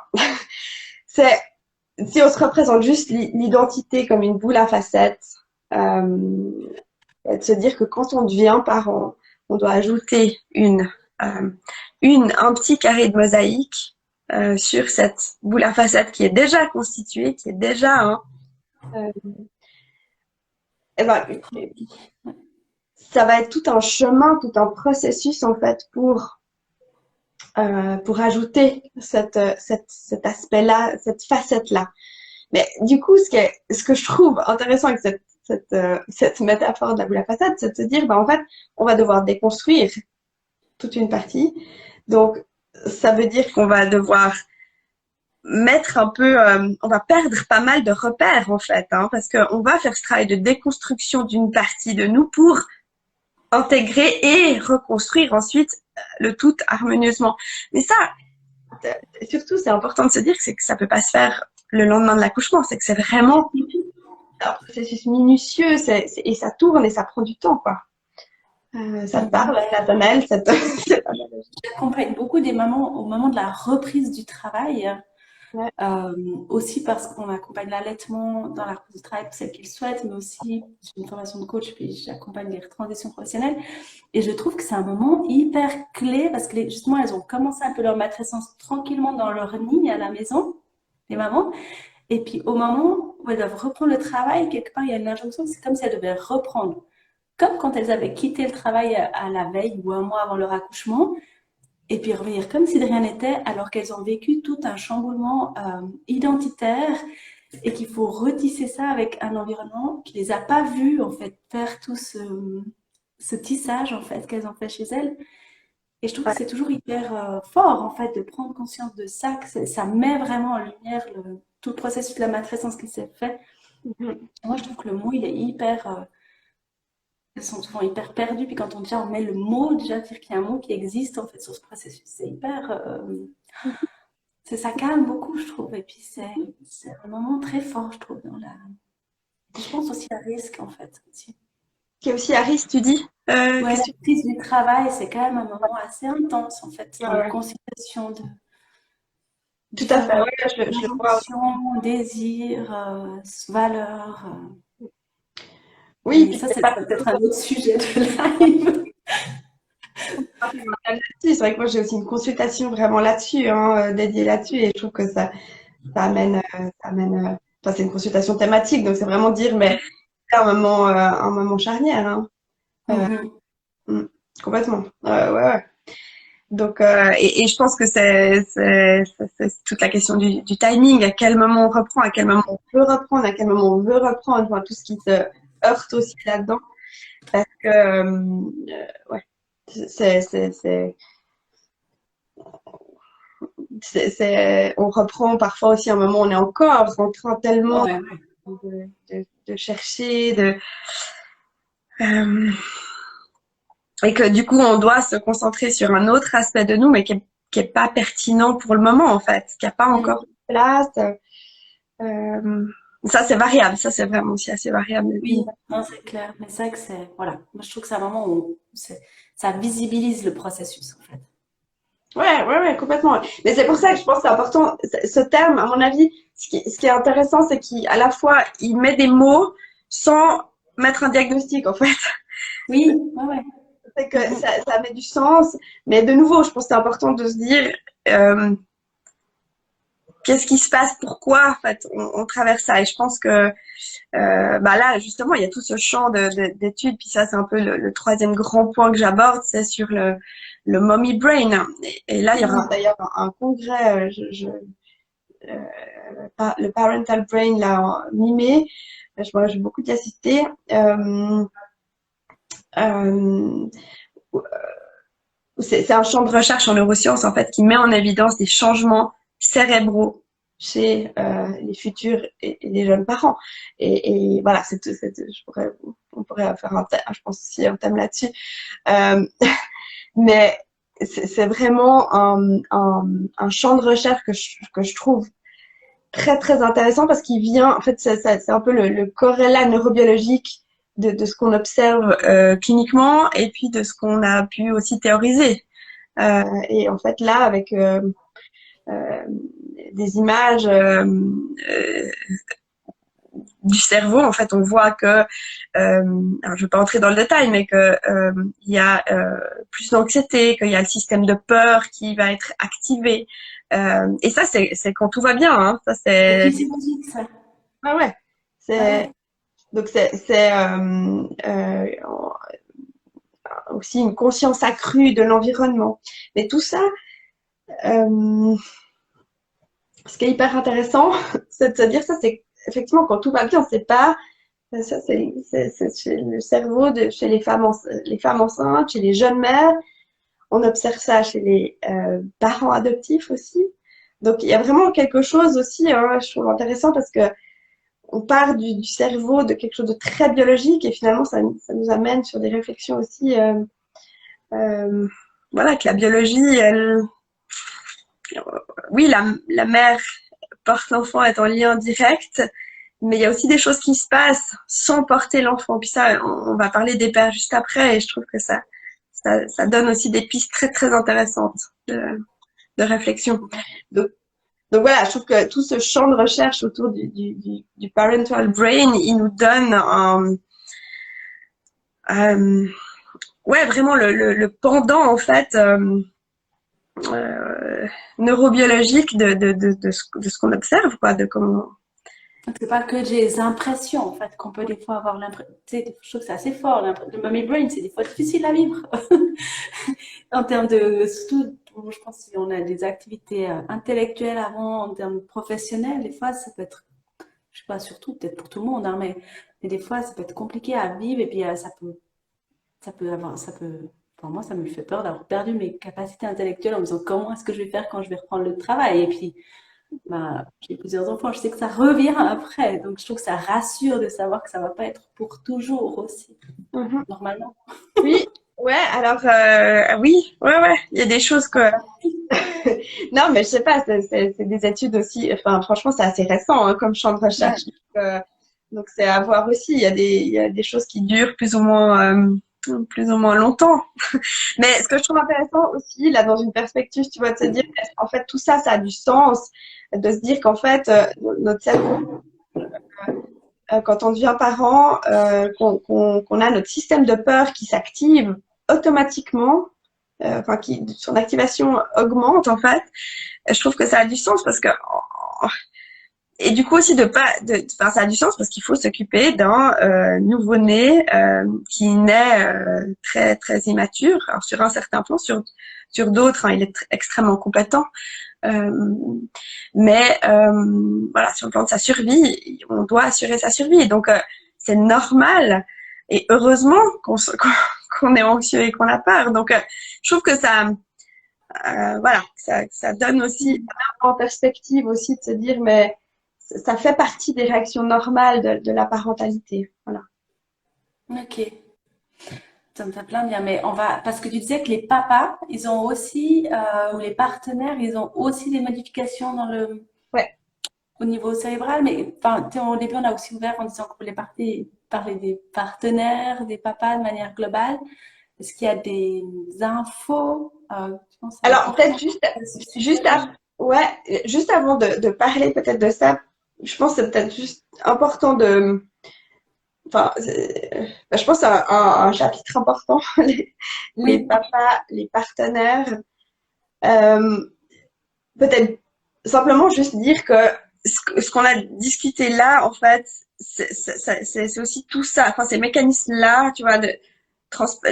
si on se représente juste l'identité comme une boule à facettes, et de se dire que quand on devient parent, on doit ajouter un petit carré de mosaïque sur cette boule à facettes qui est déjà constituée, qui est déjà et ben, ça va être tout un chemin, tout un processus en fait pour ajouter cet aspect-là, cette facette-là. Mais du coup, ce que je trouve intéressant avec cette métaphore de la boule à facettes, c'est de se dire, ben, en fait, on va devoir déconstruire toute une partie. Donc, ça veut dire qu'on va devoir mettre un peu, on va perdre pas mal de repères en fait, hein, parce qu'on va faire ce travail de déconstruction d'une partie de nous pour intégrer et reconstruire ensuite le tout harmonieusement. Mais ça, surtout, c'est important de se dire que ça peut pas se faire le lendemain de l'accouchement, c'est que c'est vraiment un processus minutieux, et ça tourne et ça prend du temps, quoi. Ça te parle, Nathanaël, J'accompagne beaucoup des mamans au moment de la reprise du travail. Ouais. Aussi parce qu'on accompagne l'allaitement dans la reprise du travail pour celles qui le souhaitent, mais aussi j'ai une formation de coach, puis j'accompagne les transitions professionnelles. Et je trouve que c'est un moment hyper clé parce que justement, elles ont commencé un peu leur matrescence tranquillement dans leur nid à la maison, les mamans. Et puis au moment où elles doivent reprendre le travail, quelque part, il y a une injonction, c'est comme si elles devaient reprendre. Comme quand elles avaient quitté le travail à la veille ou un mois avant leur accouchement. Et puis revenir comme si de rien n'était, alors qu'elles ont vécu tout un chamboulement identitaire et qu'il faut retisser ça avec un environnement qui les a pas vues en fait faire tout ce tissage en fait qu'elles ont fait chez elles. Et je trouve que c'est toujours hyper fort en fait de prendre conscience de ça, que ça met vraiment en lumière tout le processus de la matrescence qui s'est fait. Moi, je trouve que le mot il est hyper elles sont souvent hyper perdues. Puis quand on met le mot, déjà dire qu'il y a un mot qui existe en fait sur ce processus, c'est hyper. Ça calme beaucoup, je trouve. Et puis c'est un moment très fort, je trouve, je pense aussi à risque en fait. Aussi. Qui est aussi à risque, tu dis ouais, la prise du travail, c'est quand même un moment assez intense en fait, dans la conciliation de. Tout à fait, ouais, je le vois. Désir, valeur. Oui, puis ça, c'est peut-être un autre sujet de live. C'est vrai que moi, j'ai aussi une consultation vraiment là-dessus, hein, dédiée là-dessus, et je trouve que ça amène, enfin, c'est une consultation thématique, donc c'est vraiment dire, mais c'est un moment charnière, hein. Euh, Mhm. mm, complètement. Ouais, ouais. Donc, et je pense que c'est toute la question du timing, à quel moment on reprend, à quel moment on peut reprendre, à quel moment on veut reprendre, enfin, tout ce qui se heurte aussi là-dedans, parce que, ouais, c'est, c'est, c'est, on reprend parfois aussi un moment où on est encore en train tellement Ouais. de chercher, euh, et que du coup on doit se concentrer sur un autre aspect de nous, mais qui est pas pertinent pour le moment en fait, qui a pas encore Mhm. de place. Euh, ça c'est variable, ça c'est vraiment aussi assez variable. Oui, non, c'est clair. Mais c'est vrai que c'est, voilà. Moi, je trouve que c'est un moment où ça visibilise le processus, en fait. Ouais, ouais, ouais, complètement. Mais c'est pour ça que je pense que c'est important. Ce terme, à mon avis, ce qui est intéressant, c'est qu'à la fois, il met des mots sans mettre un diagnostic, en fait. Oui, ouais, ouais. C'est que Mhm. ça met du sens. Mais de nouveau, je pense que c'est important de se dire, euh, qu'est-ce qui se passe, pourquoi, en fait, on traverse ça. Et je pense que, bah là, justement, il y a tout ce champ d'études. Puis ça, c'est un peu le troisième grand point que j'aborde, c'est sur le mommy brain. Et là, il y aura Mhm. d'ailleurs un congrès, le Parental Brain là en mi-mai. Moi, j'ai beaucoup d'y assister. Euh, c'est un champ de recherche en neurosciences en fait qui met en évidence des changements cérébraux chez les futurs et les jeunes parents. Et voilà, on pourrait faire je pense aussi un thème là-dessus. Euh, mais c'est vraiment un champ de recherche que je trouve très très intéressant parce qu'il vient, en fait, c'est un peu le corrélat neurobiologique de ce qu'on observe cliniquement et puis de ce qu'on a pu aussi théoriser. Et en fait, là, avec euh, des images euh, du cerveau, en fait, on voit que, alors je vais pas entrer dans le détail, mais que il y a plus d'anxiété, qu'il y a le système de peur qui va être activé. Et ça, c'est quand tout va bien. Hein. Ça, C'est c'est physiologique, ça. ah ouais. Ah C'est ouais. donc c'est aussi une conscience accrue de l'environnement. Mais tout ça, euh, ce qui est hyper intéressant, c'est de se dire ça, c'est effectivement quand tout va bien, c'est pas ça, c'est chez le cerveau chez les femmes enceintes, chez les jeunes mères. On observe ça chez les parents adoptifs aussi. Donc il y a vraiment quelque chose aussi, hein, je trouve intéressant parce que on part du cerveau, de quelque chose de très biologique et finalement ça nous amène sur des réflexions aussi, euh, voilà, que la biologie, elle, oui, la mère porte l'enfant, est en lien direct, mais il y a aussi des choses qui se passent sans porter l'enfant. Puis ça, on va parler des pères juste après, et je trouve que ça donne aussi des pistes très très intéressantes de réflexion. Donc, donc voilà, je trouve que tout ce champ de recherche autour du parental brain, il nous donne euh, ouais, vraiment le pendant en fait euh, neurobiologique de ce qu'on observe, quoi, de comment. C'est pas que des impressions, en fait, qu'on peut des fois avoir l'impression. Tu sais, je trouve que c'est assez fort. Le mommy brain, c'est des fois difficile à vivre. En termes de, surtout, je pense, si on a des activités intellectuelles avant, en termes professionnels, des fois, ça peut être, je sais pas, surtout, peut-être pour tout le monde, hein, mais des fois, ça peut être compliqué à vivre et puis ça peut, pour moi, ça me fait peur d'avoir perdu mes capacités intellectuelles en me disant comment est-ce que je vais faire quand je vais reprendre le travail. Et puis, bah, j'ai plusieurs enfants, je sais que ça revient après. Donc, je trouve que ça rassure de savoir que ça va pas être pour toujours aussi, Mhm. normalement. Oui, ouais, alors oui, ouais, il y a des choses que non, mais je sais pas, c'est des études aussi. Enfin, franchement, c'est assez récent hein, comme champ de Ouais. recherche. Donc c'est à voir aussi. Il y a des choses qui durent plus ou moins longtemps. Mais ce que je trouve intéressant aussi, là, dans une perspective, tu vois, de se dire, en fait, tout ça, ça a du sens, de se dire qu'en fait, notre cerveau, quand on devient parent, qu'on a notre système de peur qui s'active automatiquement enfin son activation augmente en fait, je trouve que ça a du sens parce que et du coup aussi enfin ça a du sens parce qu'il faut s'occuper d'un nouveau-né qui naît très très immature. Alors sur un certain plan, sur d'autres, hein, il est extrêmement compétent. Euh, mais voilà, sur le plan de sa survie, on doit assurer sa survie. Donc c'est normal et heureusement qu'on est anxieux et qu'on a peur. Donc je trouve que ça voilà, ça donne aussi en perspective aussi de se dire mais ça fait partie des réactions normales de la parentalité. Voilà. Ok, ça me fait plein de bien. Mais on va, parce que tu disais que les papas, ils ont aussi, ou les partenaires, ils ont aussi des modifications Ouais. au niveau cérébral. Mais enfin, au début, on a aussi ouvert en disant qu'on voulait parler des partenaires, des papas de manière globale. Est-ce qu'il y a des infos qui sont Alors peut-être importantes à ce juste, sujet? ouais, juste avant de parler peut-être de ça, je pense que c'est peut-être juste important de, enfin, je pense à un chapitre important, les Oui. papas, les partenaires. Euh, Peut-être simplement juste dire que ce qu'on a discuté là, en fait, c'est aussi tout ça, enfin ces mécanismes-là, tu vois,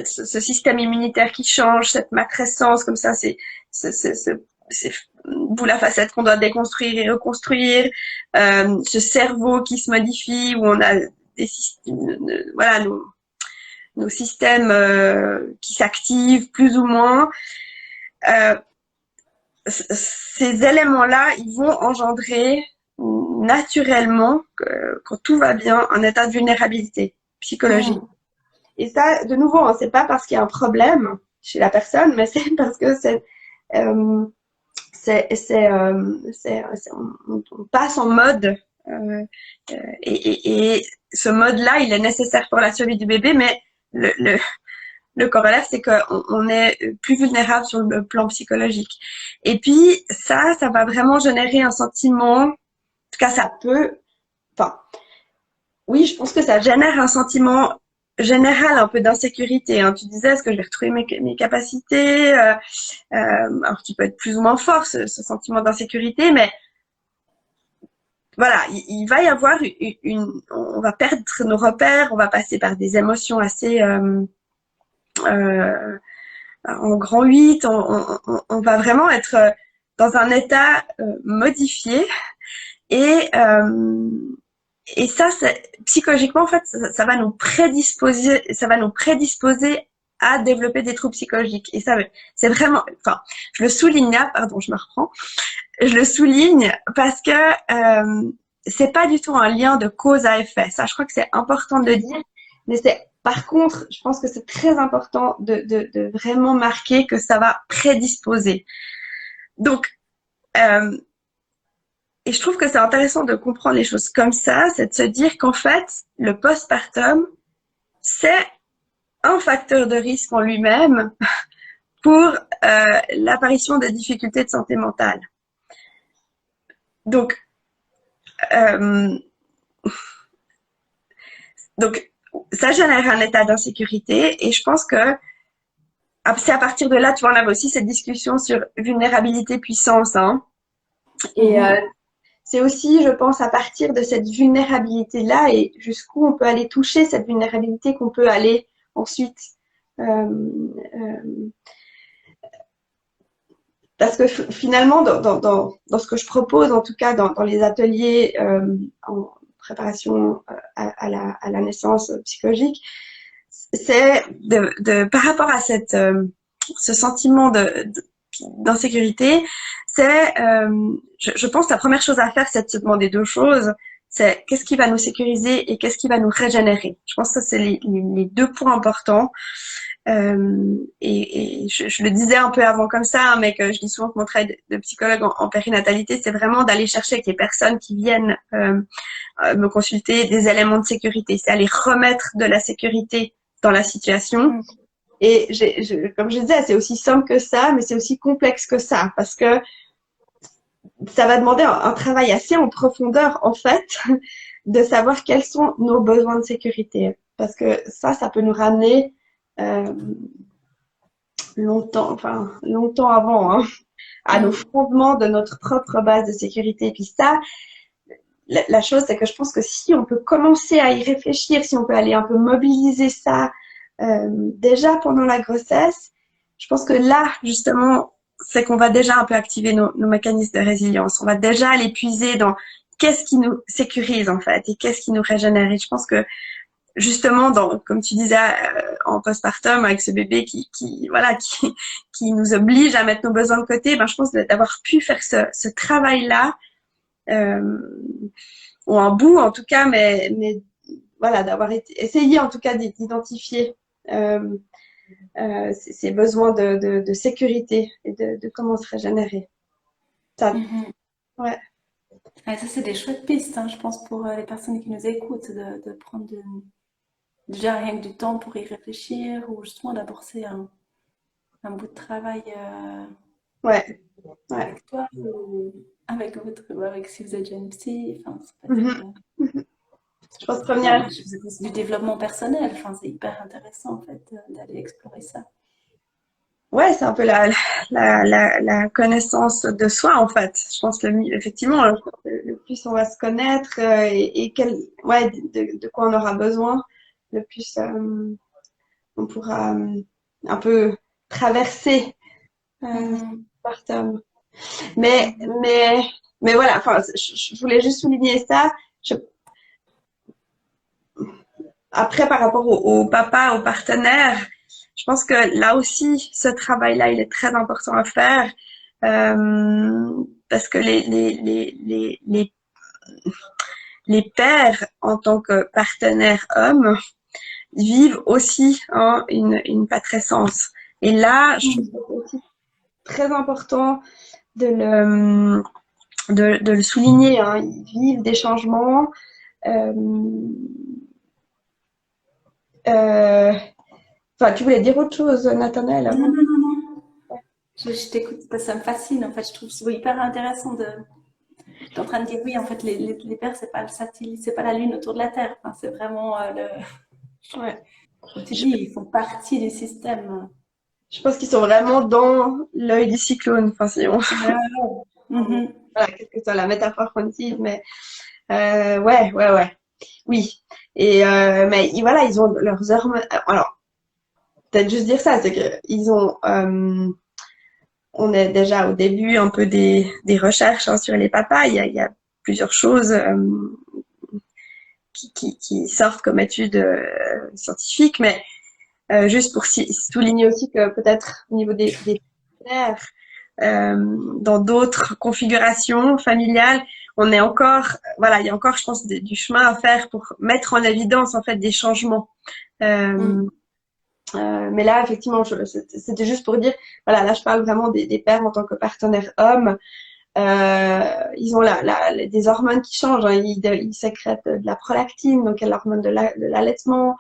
ce système immunitaire qui change, cette matrescence comme ça, c'est boule à facettes qu'on doit déconstruire et reconstruire, ce cerveau qui se modifie, où on a des systèmes, voilà, nos systèmes qui s'activent plus ou moins. Euh, Ces éléments-là, ils vont engendrer naturellement, quand tout va bien, un état de vulnérabilité psychologique. Hmm. Et ça, de nouveau, hein, c'est pas parce qu'il y a un problème chez la personne, mais c'est parce que euh, on passe en mode et ce mode-là, il est nécessaire pour la survie du bébé, mais le, le, le corollaire, c'est qu'on est plus vulnérable sur le plan psychologique. Et puis ça va vraiment générer un sentiment, en tout cas ça peut, enfin, oui, je pense que ça génère un sentiment général un peu d'insécurité. Hein. Tu disais, est-ce que je vais retrouver mes capacités alors qui peut être plus ou moins fort, ce sentiment d'insécurité, mais voilà, il va y avoir on va perdre nos repères, on va passer par des émotions assez euh, en grand 8, on va vraiment être dans un état modifié et euh, et ça, psychologiquement en fait, ça va nous prédisposer à développer des troubles psychologiques. Et ça, c'est vraiment, enfin, je le souligne là, pardon, je me reprends. Je le souligne parce que c'est pas du tout un lien de cause à effet. Ça, je crois que c'est important de le dire. Mais par contre, je pense que c'est très important de vraiment marquer que ça va prédisposer. Donc, euh, et je trouve que c'est intéressant de comprendre les choses comme ça, c'est de se dire qu'en fait, le postpartum, c'est un facteur de risque en lui-même pour l'apparition de difficultés de santé mentale. Donc, euh, donc, ça génère un état d'insécurité et je pense que c'est à partir de là, tu vois, on avait aussi cette discussion sur vulnérabilité puissance, hein. Et Mhm. c'est aussi, je pense, à partir de cette vulnérabilité-là et jusqu'où on peut aller toucher cette vulnérabilité qu'on peut aller ensuite. Euh, euh, Parce que finalement, dans ce que je propose, en tout cas dans les ateliers en préparation à la naissance psychologique, c'est par rapport à ce sentiment d'insécurité, c'est, je pense, la première chose à faire, c'est de se demander deux choses. C'est qu'est-ce qui va nous sécuriser et qu'est-ce qui va nous régénérer. Je pense que ça, c'est les deux points importants. Et je le disais un peu avant comme ça, hein, mais que je dis souvent que mon travail de psychologue en périnatalité, c'est vraiment d'aller chercher avec les personnes qui viennent me consulter des éléments de sécurité. C'est aller remettre de la sécurité dans la situation. Et comme je disais, c'est aussi simple que ça, mais c'est aussi complexe que ça, parce que ça va demander un travail assez en profondeur, en fait, de savoir quels sont nos besoins de sécurité. Parce que ça peut nous ramener longtemps, enfin longtemps avant, hein, à nos Mm. fondements de notre propre base de sécurité. Et puis ça, la chose, c'est que je pense que si on peut commencer à y réfléchir, si on peut aller un peu mobiliser ça déjà pendant la grossesse, je pense que là, justement, c'est qu'on va déjà un peu activer nos mécanismes de résilience. On va déjà aller puiser dans qu'est-ce qui nous sécurise en fait et qu'est-ce qui nous régénère. Et je pense que justement, comme tu disais, en postpartum, avec ce bébé voilà, qui nous oblige à mettre nos besoins de côté, ben, je pense d'avoir pu faire ce travail-là, euh, ou un bout en tout cas, mais voilà, d'avoir essayé en tout cas d'identifier euh, ces besoins de sécurité et de comment se régénérer. Ça, Mhm. ouais. Ouais, ça, c'est des chouettes pistes, hein, je pense, pour les personnes qui nous écoutent, de prendre déjà rien que du temps pour y réfléchir ou justement d'amorcer un bout de travail Ouais, ouais. avec toi ou avec si vous êtes jeune psy. Enfin, ça peut être, Mhm. Je pense ouais, première. ou si vous êtes du développement personnel. Enfin, c'est hyper intéressant en fait d'aller explorer ça. Ouais, c'est un peu la connaissance de soi, en fait. Je pense que effectivement, le plus on va se connaître et ouais, de quoi on aura besoin, le plus on pourra un peu traverser Mhm. par tome. Mais, Mhm. mais, mais voilà, enfin, je voulais juste souligner ça. Je- Après, par rapport au papa, au partenaire, je pense que là aussi, ce travail-là, il est très important à faire parce que les pères, en tant que partenaires hommes, vivent aussi hein, une patrescence. Et là, je trouve que c'est aussi très important de de le souligner. Hein. Ils vivent des changements. Euh, euh, Enfin, tu voulais dire autre chose, Nathanaël, Non, avant? non, non, non. Je t'écoute parce que ça me fascine. En fait, je trouve ça hyper intéressant de. T'es en train de dire oui, en fait, les pères, c'est pas le satellite, c'est pas la lune autour de la Terre. Enfin, c'est vraiment Ouais. comme tu Je, dis, ils font partie du système. je pense qu'ils sont vraiment dans l'œil du cyclone. Enfin, si on, Ouais, ouais. Mhm. voilà, quelle que soit la métaphore qu'on utilise, mais ouais, ouais, ouais, oui. Et mais voilà, ils ont leurs hormones. Alors, peut-être juste dire ça, c'est que ils ont. On est déjà au début un peu des recherches hein, sur les papas. Il y a plusieurs choses qui sortent comme études scientifiques, mais juste pour souligner aussi que peut-être au niveau des pères, dans d'autres configurations familiales, on est encore, voilà, il y a encore, je pense, du chemin à faire pour mettre en évidence en fait des changements. Euh, Mhm. mais là, effectivement, c'était juste pour dire, voilà, là, je parle vraiment des pères en tant que partenaires hommes. Ils ont des hormones qui changent. Hein. Ils sécrètent de la prolactine, donc l'hormone de l'allaitement.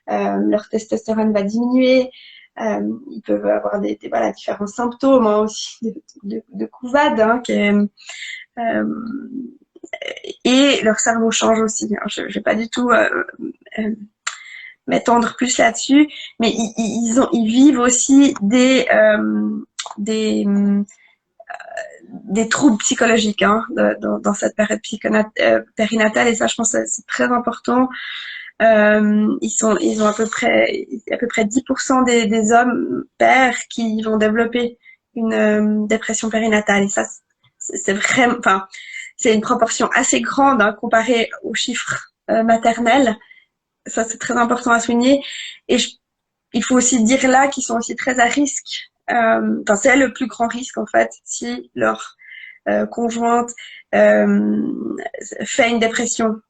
Leur testostérone va diminuer. Ils peuvent avoir voilà, différents symptômes hein, aussi de couvade, hein, et leur cerveau change aussi. Hein. Je ne vais pas du tout euh, m'étendre plus là-dessus, mais ils vivent aussi des, des troubles psychologiques hein, dans cette période périnatale, et ça, je pense que c'est très important. Ils ont à peu près 10% des hommes pères qui vont développer une dépression périnatale. Et ça, c'est vraiment, enfin, c'est une proportion assez grande hein, comparée aux chiffres maternels. Ça, c'est très important à souligner. Et il faut aussi dire là qu'ils sont aussi très à risque. Enfin, c'est le plus grand risque en fait si leur conjointe fait une dépression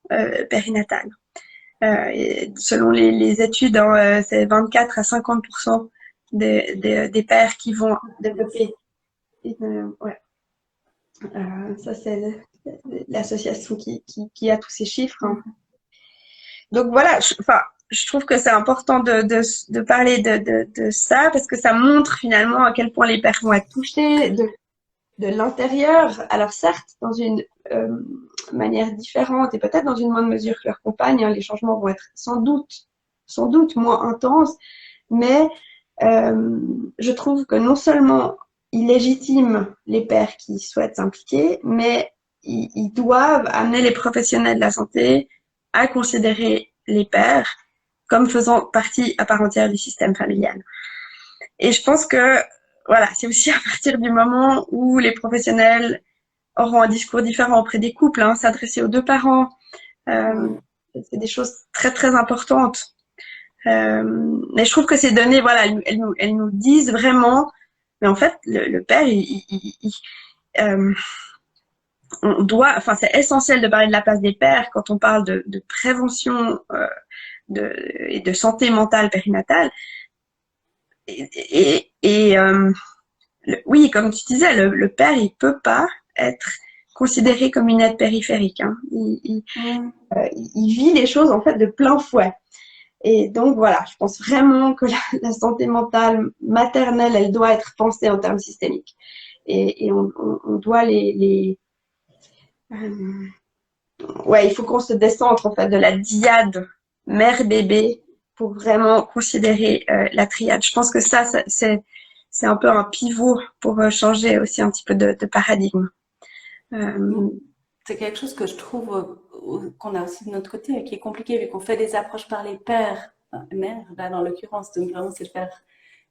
périnatale. Selon les études, hein, c'est 24 à 50% des pères qui vont développer. Ouais. Ça, c'est l'association qui a tous ces chiffres. Hein. Mhm. Donc voilà, enfin, je trouve que c'est important de parler de ça parce que ça montre finalement à quel point les pères vont être touchés de l'intérieur. Alors certes, dans une manière différente et peut-être dans une moindre mesure que leur compagne, hein, les changements vont être sans doute moins intenses, mais je trouve que non seulement il légitime les pères qui souhaitent s'impliquer, mais ils doivent amener les professionnels de la santé à considérer les pères comme faisant partie à part entière du système familial. Et je pense que voilà, c'est aussi à partir du moment où les professionnels auront un discours différent auprès des couples, hein, s'adresser aux deux parents, euh, Ouais. c'est des choses très très importantes. Mais je trouve que ces données, voilà, elles nous disent vraiment, mais en fait, le père, euh, on doit, enfin, c'est essentiel de parler de la place des pères quand on parle de prévention et de santé mentale périnatale. Oui, comme tu disais, le père, il peut pas être considéré comme une aide périphérique. Hein. Mm. Il vit les choses en fait de plein fouet. Et donc voilà, je pense vraiment que la santé mentale maternelle, elle doit être pensée en termes systémiques. Et on doit ouais, il faut qu'on se décentre en fait de la dyade mère-bébé pour vraiment considérer la triade. Je pense que c'est un peu un pivot pour changer aussi un petit peu de paradigme. Mm. Euh, C'est quelque chose que je trouve qu'on a aussi de notre côté, qui est compliqué, vu qu'on fait des approches par les pères, enfin, mères, là dans l'occurrence, donc vraiment c'est de faire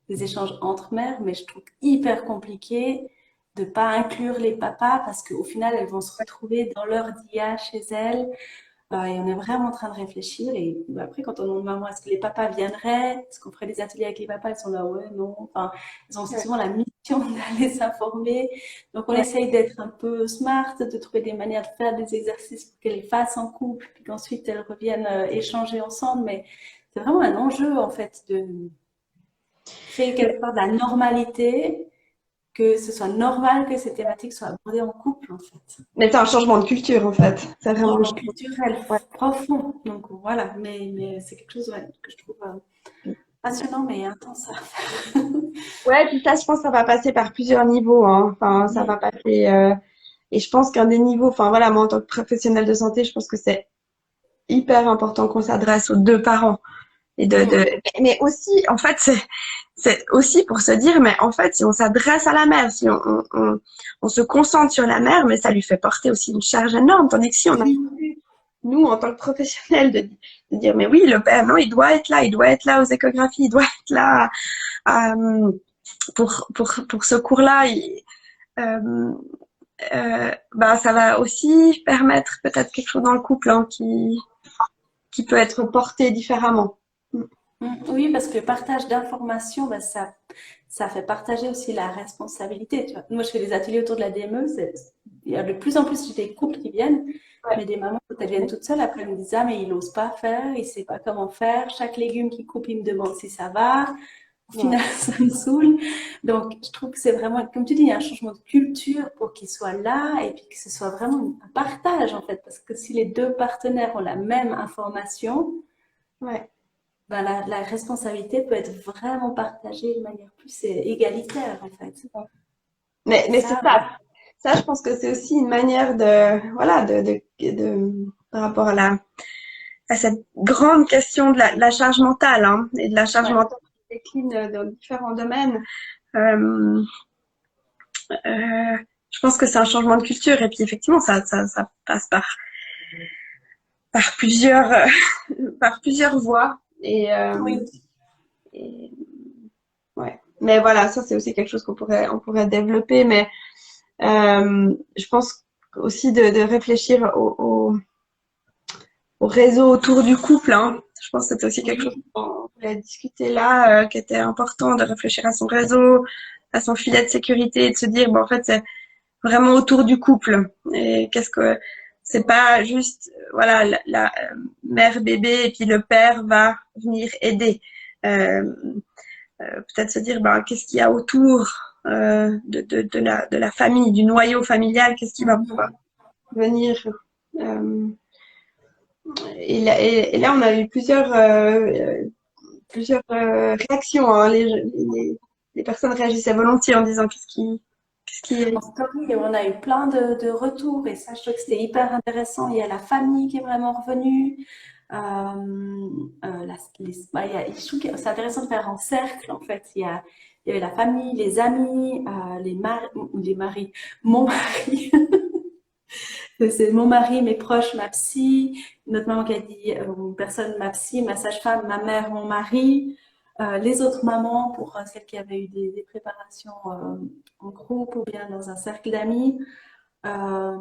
des échanges entre mères, mais je trouve hyper compliqué de pas inclure les papas parce qu'au final elles vont se retrouver dans leur dia chez elles. Et on est vraiment en train de réfléchir. Et après, quand on demande maman, est-ce que les papas viendraient? Est-ce qu'on ferait des ateliers avec les papas? Ils sont là, ouais, non. Enfin, ils ont ouais, souvent la mission d'aller s'informer. Donc, on ouais. essaye d'être un peu smart, de trouver des manières de faire des exercices pour qu'elles les fassent en couple, puis qu'ensuite elles reviennent échanger ensemble. Mais c'est vraiment un enjeu, en fait, de créer quelque part de la normalité, que ce soit normal que ces thématiques soient abordées en couple, en fait. Mais c'est un changement de culture en fait. C'est vraiment un Changement changement. culturel Ouais. profond. Donc voilà, mais c'est quelque chose ouais, que je trouve passionnant mais intense à faire. Ouais, puis ça, je pense que ça va passer par plusieurs niveaux. Hein. Enfin, ça va passer. Et je pense qu'un des niveaux, enfin voilà, moi en tant que professionnelle de santé, je pense que c'est hyper important qu'on s'adresse aux deux parents. Mais aussi, en fait, c'est aussi pour se dire, mais en fait, si on s'adresse à la mère, si on se concentre sur la mère, mais ça lui fait porter aussi une charge énorme. Tandis que si on a nous, en tant que professionnels, de dire, mais oui, le père, non, il doit être là aux échographies, il doit être là euh, pour ce cours-là. Euh, bah, ça va aussi permettre peut-être quelque chose dans le couple hein, qui peut être porté différemment. Oui, parce que le partage d'informations, ben, ça fait partager aussi la responsabilité. Tu vois. Moi, je fais des ateliers autour de la DME. Il y a de plus en plus des couples qui viennent, Ouais. mais des mamans, quand elles viennent toutes seules, après, elles me disent, ah, mais il n'ose pas faire, il ne sait pas comment faire. Chaque légume qu'il coupe, il me demande si ça va. Au Ouais. final, ça me saoule. Donc, je trouve que c'est vraiment, comme tu dis, il y a un changement de culture pour qu'il soit là et puis que ce soit vraiment un partage, en fait. Parce que si les deux partenaires ont la même information, Ouais. ben la responsabilité peut être vraiment partagée de manière plus égalitaire, en fait. Et Mais c'est ça, ça. Ça, je pense que c'est aussi une manière voilà, par rapport à cette grande question de la charge mentale, hein, et de la charge ouais. mentale qui décline dans différents domaines. Euh, je pense que c'est un changement de culture et puis effectivement, ça passe par plusieurs, par plusieurs voies Oui. et ouais. Mais voilà, ça c'est aussi quelque chose on pourrait développer, mais je pense aussi de réfléchir au réseau autour du couple. Hein. Je pense que c'était aussi quelque chose Oui. qu'on voulait discuter là, qui était important de réfléchir à son réseau, à son filet de sécurité et de se dire, bon, en fait, c'est vraiment autour du couple. Et qu'est-ce que c'est pas juste, voilà, mère bébé et puis le père va venir aider. Euh, Peut-être se dire, ben, qu'est-ce qu'il y a autour de la famille, du noyau familial, qu'est-ce qui va pouvoir venir. Euh, et là, on a eu plusieurs réactions. Hein. Les personnes réagissaient volontiers en disant qu'est-ce qui En est. story, on a eu plein de retours et ça, je trouve que c'était hyper intéressant. Il y a la famille qui est vraiment revenue. Je trouve que c'est intéressant de faire en cercle, en fait. Il y avait la famille, les amis, les maris, mon mari. C'est mon mari, mes proches, ma psy, notre maman qui a dit, une personne, ma psy, ma sage-femme, ma mère, mon mari, les autres mamans pour celles qui avaient eu des préparations en groupe ou bien dans un cercle d'amis. Euh,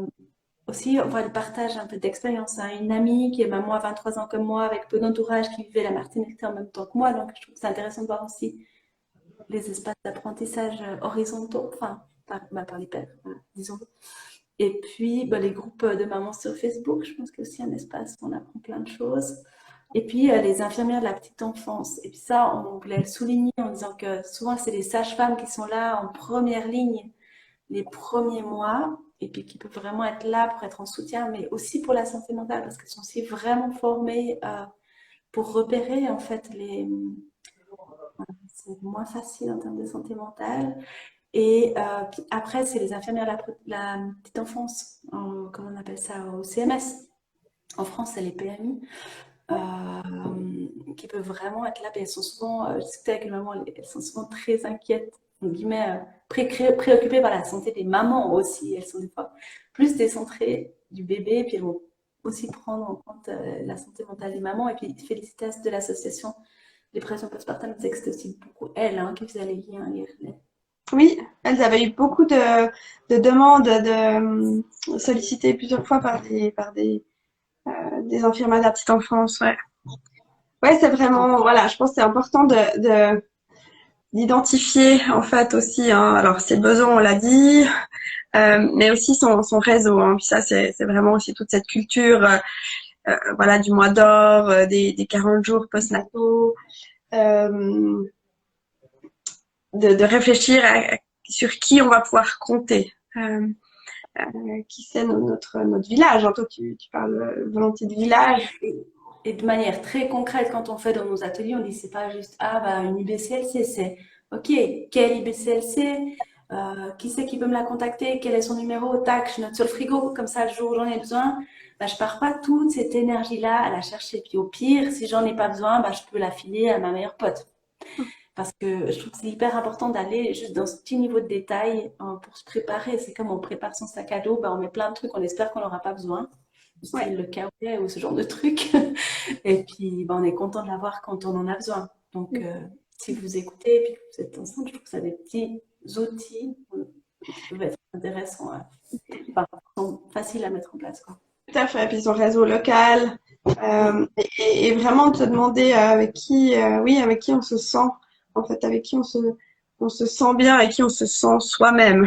Aussi, on voit le partage un peu d'expérience. Hein. Une amie qui est maman à 23 ans comme moi, avec peu d'entourage, qui vivait la maternité en même temps que moi. Donc, je trouve que c'est intéressant de voir aussi les espaces d'apprentissage horizontaux, enfin, par les pairs, voilà, disons. Et puis, bah, les groupes de mamans sur Facebook, je pense que c'est aussi un espace où on apprend plein de choses. Et puis, les infirmières de la petite enfance. Et puis ça, on voulait le souligner en disant que souvent, c'est les sages-femmes qui sont là en première ligne les premiers mois et puis qui peuvent vraiment être là pour être en soutien, mais aussi pour la santé mentale parce qu'elles sont aussi vraiment formées pour repérer en fait c'est moins facile en termes de santé mentale. Et puis après, c'est les infirmières de la petite enfance, comment on appelle ça, au CMS. En France, c'est les PMI. Qui peuvent vraiment être là. Et elles sont souvent, je discutais avec une maman, elles sont souvent très inquiètes, entre guillemets, préoccupées par la santé des mamans aussi. Elles sont des fois plus décentrées du bébé, puis elles vont aussi prendre en compte la santé mentale des mamans. Et puis, félicitations de l'association Dépression Postpartum, disait que c'était aussi beaucoup elles qui faisaient les liens, les relais. Oui, elles avaient eu beaucoup de demandes sollicitées plusieurs fois des infirmières de la petite enfance. Ouais, ouais, c'est vraiment, voilà, je pense que c'est important d'identifier en fait aussi, hein, alors ses besoins, on l'a dit, mais aussi son réseau. Hein, puis ça, c'est vraiment aussi toute cette culture, voilà, du mois d'or, des 40 jours postnataux, euh, de réfléchir sur qui on va pouvoir compter. Qui c'est notre village. Hein. Toi, tu parles volontiers de village. Et de manière très concrète, quand on fait dans nos ateliers, on dit c'est pas juste ah bah une IBCLC, c'est ok, quelle IBCLC, qui c'est qui peut me la contacter, quel est son numéro, tac, je note sur le frigo, comme ça le jour où j'en ai besoin, bah, je pars pas toute cette énergie-là à la chercher. Puis au pire, si j'en ai pas besoin, bah, je peux la filer à ma meilleure pote. Parce que je trouve que c'est hyper important d'aller juste dans ce petit niveau de détail pour se préparer. C'est comme on prépare son sac à dos, bah, on met plein de trucs, on espère qu'on n'aura pas besoin, Ouais, style le kawaii ou ce genre de trucs. Et puis, bah, on est content de l'avoir quand on en a besoin. Donc, si vous écoutez et puis que vous êtes ensemble, je trouve que ça des petits outils qui peuvent être intéressants, enfin, qui sont faciles à mettre en place, quoi. tout à fait. Puis son réseau local. Et vraiment te demander avec qui, oui, avec qui on se sent, en fait, avec qui on se sent bien, avec qui on se sent soi-même.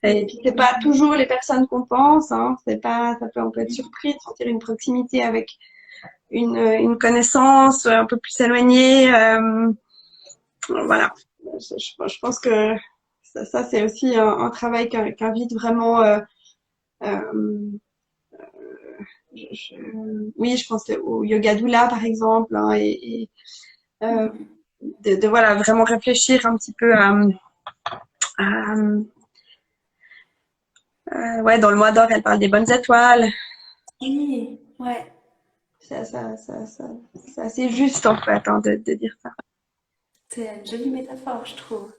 Et puis c'est pas toujours les personnes qu'on pense, hein, c'est pas, on peut être surpris de sentir une proximité avec une connaissance un peu plus éloignée. Voilà. Je pense que ça c'est aussi un travail qu'invite vraiment. Euh, oui, je pense au yoga doula par exemple, hein, et euh, de voilà vraiment réfléchir un petit peu à ouais, dans le mois d'or, elle parle des bonnes étoiles. Oui, ouais. C'est assez juste en fait hein, de dire ça. C'est une jolie métaphore, je trouve.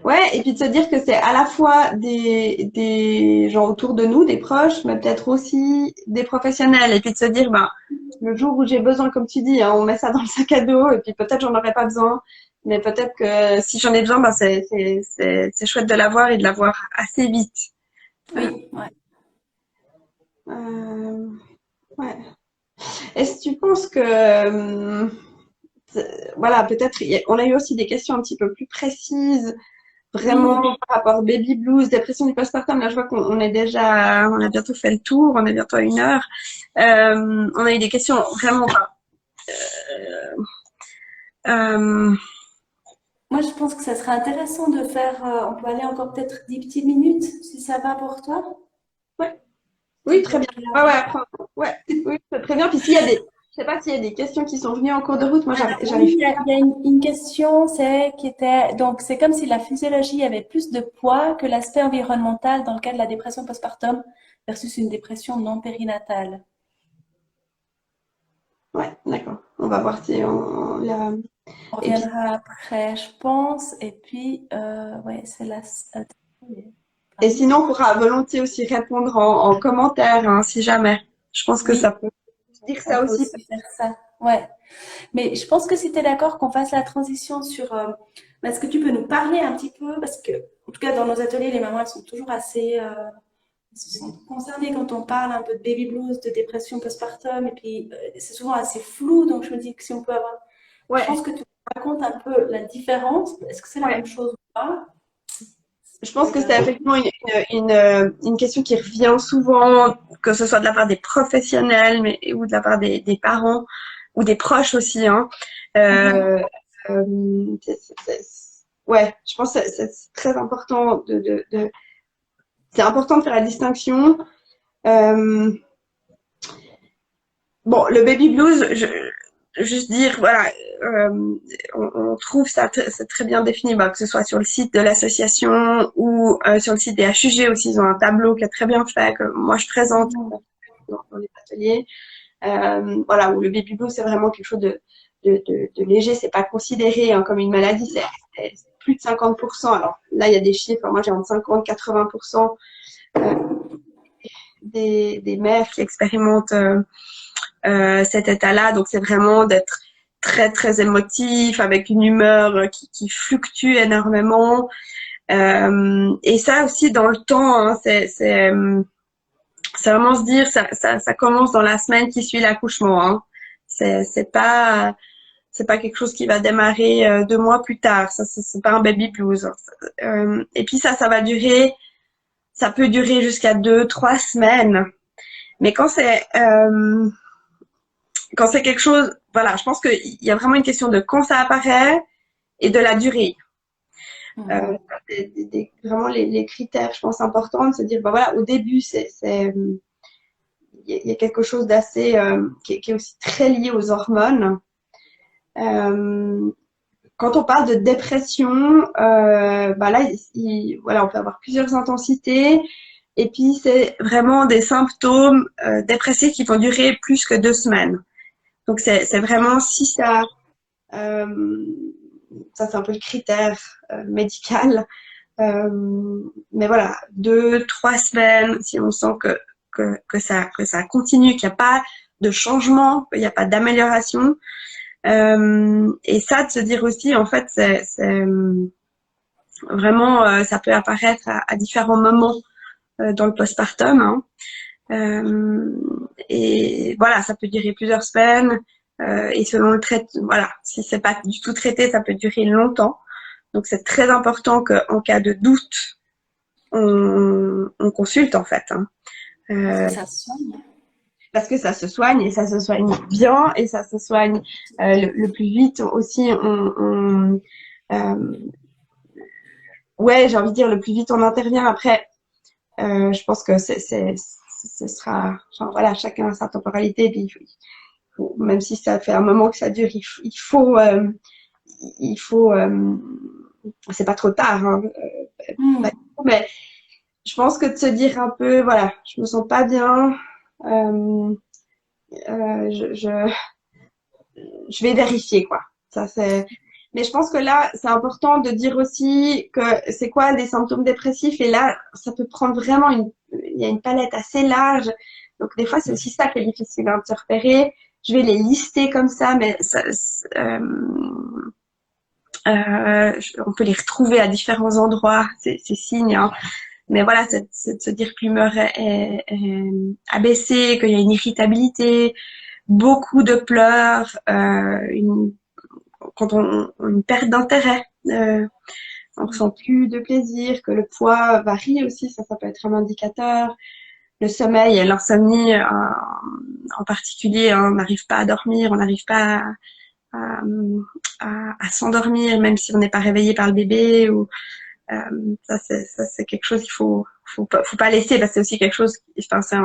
Ouais, et puis de se dire que c'est à la fois des gens autour de nous, des proches, mais peut-être aussi des professionnels. Et puis de se dire, ben, le jour où j'ai besoin, comme tu dis, hein, on met ça dans le sac à dos, et puis peut-être j'en aurais pas besoin, mais peut-être que si j'en ai besoin, ben c'est chouette de l'avoir et de l'avoir assez vite. Oui, ouais. Euh, ouais. Est-ce que tu penses que voilà, peut-être on a eu aussi des questions un petit peu plus précises, vraiment Oui, par rapport baby blues, dépression du postpartum. Là, je vois qu'on est déjà, on a bientôt fait le tour, on est bientôt à 1 heure. On a eu des questions vraiment. Euh, moi je pense que ça serait intéressant de faire, on peut aller encore peut-être 10 petites minutes, si ça va pour toi. ouais, oui, Tu très peux bien. être Ouais, là. ouais, après, ouais, oui, c'est très bien. Puis s'il y a je sais pas s'il y a des questions qui sont venues en cours de route. Moi, Oui, j'arrive. il y a une question, qui était, donc c'est comme si la physiologie avait plus de poids que l'aspect environnemental dans le cas de la dépression postpartum versus une dépression non périnatale. Ouais, d'accord. On va voir si on la. On Et puis, reviendra après, je pense. Et puis, ouais, c'est la... et sinon, on pourra volontiers aussi répondre en commentaire, hein, si jamais. Je pense que ça Oui, peut dire on ça peut aussi. aussi faire ça. Ouais. Mais je pense que si tu es d'accord qu'on fasse la transition sur... est-ce que tu peux nous parler un petit peu? Parce que, en tout cas, dans nos ateliers, les mamans, elles sont toujours assez... elles se sentent concernées quand on parle un peu de baby blues, de dépression postpartum. Et puis, c'est souvent assez flou. Donc, je me dis que si on peut avoir... Je Ouais, pense que tu racontes un peu la différence. Est-ce que c'est la ouais. même chose ou pas? Je pense que c'est effectivement une question qui revient souvent, que ce soit de la part des professionnels, mais, ou de la part des parents, ou des proches aussi, hein. Mhm. Euh, ouais, je pense que c'est très important c'est important de faire la distinction. Euh, bon, le baby blues, juste dire, voilà, on trouve ça, c'est très bien défini, bah, que ce soit sur le site de l'association ou sur le site des HUG aussi, ils ont un tableau qui est très bien fait, que moi je présente Mhm. dans les ateliers. Voilà, où le baby blues, c'est vraiment quelque chose de léger, c'est pas considéré hein, comme une maladie, c'est plus de 50%. Alors là, il y a des chiffres, moi j'ai entre 50 et 80% euh, des mères qui expérimentent cet état-là. Donc c'est vraiment d'être très très émotif, avec une humeur qui fluctue énormément. Et ça aussi dans le temps, hein, c'est vraiment se dire ça commence dans la semaine qui suit l'accouchement. Hein. C'est pas quelque chose qui va démarrer 2 mois plus tard. Ça c'est pas un baby blues. Hein. Et puis ça va durer, ça peut durer jusqu'à 2, 3 semaines. Mais quand c'est quelque chose, voilà, je pense qu'il y a vraiment une question de quand ça apparaît et de la durée. Euh, Mhm. vraiment les critères, je pense, importants de se dire, ben voilà, au début, il y a quelque chose d'assez, qui est aussi très lié aux hormones. Euh, Quand on parle de dépression, bah là, voilà, on peut avoir plusieurs intensités. Et puis, c'est vraiment des symptômes dépressifs qui vont durer plus que 2 semaines. Donc, c'est vraiment si euh, ça, c'est un peu le critère médical. Mais voilà, 2, 3 semaines, si on sent que ça continue, qu'il n'y a pas de changement, qu'il n'y a pas d'amélioration. Et ça, de se dire aussi, en fait, c'est vraiment, ça peut apparaître à différents moments dans le postpartum. Hein. Et voilà, ça peut durer plusieurs semaines. Et selon le traitement, voilà, si c'est pas du tout traité, ça peut durer longtemps. Donc c'est très important qu'en cas de doute, on consulte en fait. Hein. Parce que Euh, ça soigne. Parce que ça se soigne et ça se soigne bien et ça se soigne le plus vite aussi. Euh, ouais, j'ai envie de dire le plus vite on intervient. Après, je pense que ce sera, genre, voilà, chacun a sa temporalité. Et puis, même si ça fait un moment que ça dure, il faut, c'est pas trop tard, hein, pas du Mhm. tout, mais je pense que de se dire un peu, voilà, je me sens pas bien, euh, euh, je, je, je vais vérifier, quoi. Ça, c'est, mais je pense que là, c'est important de dire aussi que c'est quoi les symptômes dépressifs, et là, ça peut prendre vraiment il y a une palette assez large. Donc, des fois, c'est aussi ça qui est difficile, hein, de se repérer. Je vais les lister comme ça, mais on peut les retrouver à différents endroits, ces signes. Hein. Mais voilà, c'est de se dire que l'humeur est abaissée, qu'il y a une irritabilité, beaucoup de pleurs, quand une perte d'intérêt, on ressent plus de plaisir, que le poids varie aussi, ça peut être un indicateur. Le sommeil et l'insomnie en particulier, hein, on n'arrive pas à dormir, on n'arrive pas à, à s'endormir, même si on n'est pas réveillé par le bébé. Ou ça c'est quelque chose qu'il faut pas laisser, parce que c'est aussi quelque chose, enfin c'est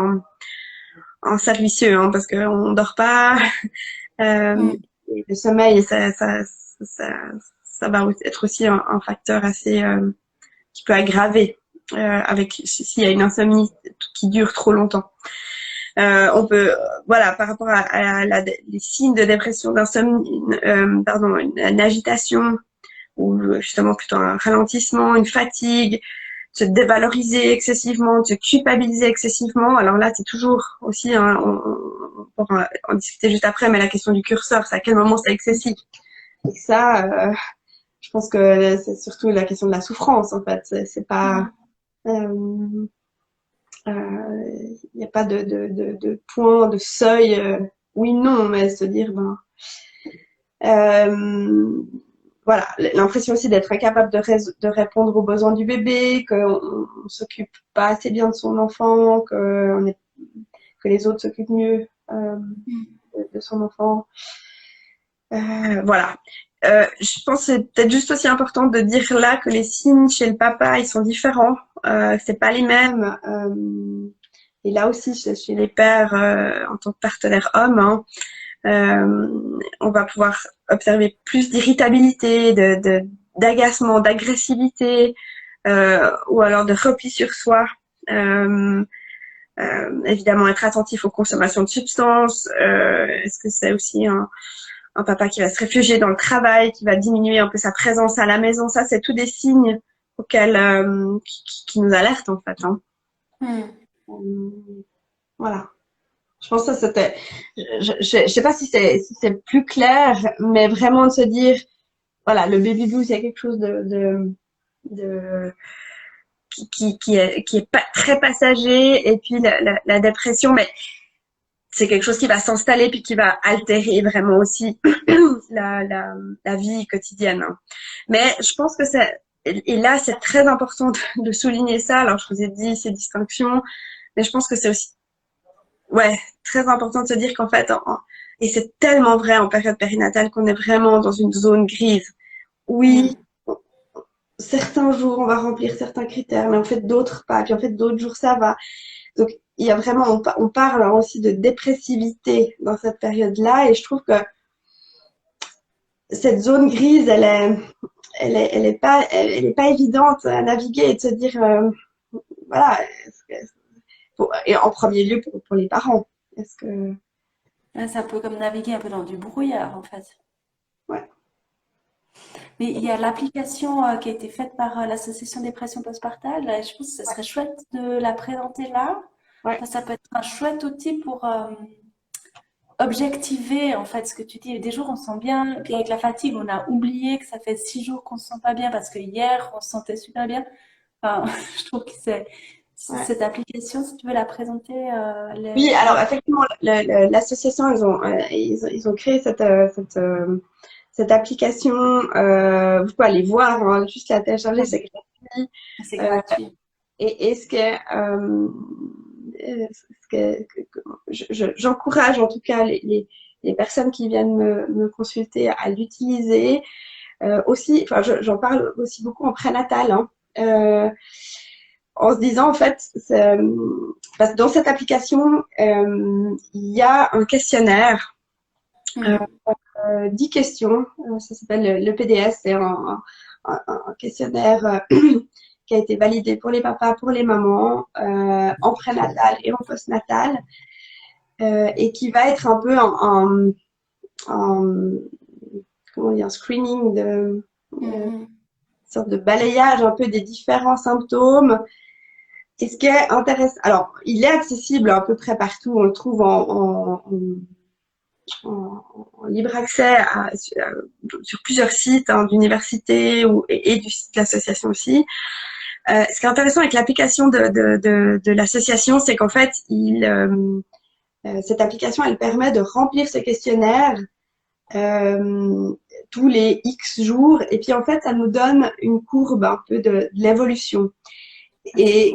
un cercle vicieux, hein, parce qu'on dort pas. Euh, Mhm. et le sommeil, ça, ça va être aussi un facteur assez qui peut aggraver avec s'il y a une insomnie qui dure trop longtemps. On peut, voilà, par rapport à les signes de dépression, d'insomnie, pardon, une agitation ou justement plutôt un ralentissement, une fatigue, se dévaloriser excessivement, se culpabiliser excessivement. Alors là, c'est toujours aussi, hein, on pourra en discuter juste après, mais la question du curseur, c'est à quel moment c'est excessif. Et ça, je pense que c'est surtout la question de la souffrance, en fait. C'est pas, il n'y a pas de point, de seuil, oui, non, mais se dire, ben, voilà, l'impression aussi d'être incapable de répondre aux besoins du bébé, qu'on ne s'occupe pas assez bien de son enfant, que les autres s'occupent mieux de son enfant. Voilà. Je pense que c'est peut-être juste aussi important de dire là que les signes chez le papa, ils sont différents. C'est pas les mêmes. Et là aussi, chez les pères, en tant que partenaire homme, hein, on va pouvoir observer plus d'irritabilité, d'agacement, d'agressivité, ou alors de repli sur soi. Évidemment, être attentif aux consommations de substances. Est-ce que c'est aussi un papa qui va se réfugier dans le travail, qui va diminuer un peu sa présence à la maison? Ça, c'est tous des signes auxquels qui nous alertent en fait. Hein. Voilà. Je pense que ça c'était. Je sais pas si c'est plus clair, mais vraiment de se dire, voilà, le baby blues, il y a quelque chose de qui est pas très passager, et puis la dépression, mais c'est quelque chose qui va s'installer puis qui va altérer vraiment aussi la vie quotidienne. Hein. Mais je pense que et là c'est très important de souligner ça. Alors je vous ai dit ces distinctions, mais je pense que c'est aussi ouais, très important de se dire qu'en fait, et c'est tellement vrai en période périnatale qu'on est vraiment dans une zone grise. Oui, certains jours on va remplir certains critères, mais en fait d'autres pas. Puis en fait d'autres jours ça va. Donc il y a vraiment, on parle aussi de dépressivité dans cette période-là, et je trouve que cette zone grise, elle est pas évidente à naviguer et de se dire, voilà, et en premier lieu pour les parents. Est-ce que C'est un peu comme naviguer un peu dans du brouillard, en fait. ouais. Mais il y a l'application qui a été faite par l'association Dépression Postpartale. Je pense que ce serait chouette de la présenter là. Ouais. Ça peut être un chouette outil pour objectiver en fait ce que tu dis. Des jours on se sent bien, puis avec la fatigue, on a oublié que ça fait 6 jours qu'on se sent pas bien parce que hier on se sentait super bien. Enfin, je trouve que c'est Ouais. cette application, si tu veux la présenter. Oui, alors effectivement, l'association, ils ont créé cette application. Vous pouvez aller voir, hein, juste la télécharger, c'est gratuit. C'est Euh, gratuit. et j'encourage en tout cas les personnes qui viennent me consulter à l'utiliser. Aussi, enfin, j'en parle aussi beaucoup en prénatal, hein. En se disant en fait, parce que dans cette application, il y a un questionnaire, euh, 10 questions, ça s'appelle le PDS, c'est un questionnaire qui a été validé pour les papas, pour les mamans, en prénatal et en postnatal, et qui va être un peu comment dire, un screening une sorte de balayage un peu des différents symptômes. Et ce qui est intéressant, alors il est accessible à peu près partout, on le trouve en libre accès sur plusieurs sites hein, d'universités et du site de l'association aussi. Ce qui est intéressant avec l'application de l'association, c'est qu'en fait, cette application, elle permet de remplir ce questionnaire tous les X jours, et puis en fait, ça nous donne une courbe un peu de l'évolution. Et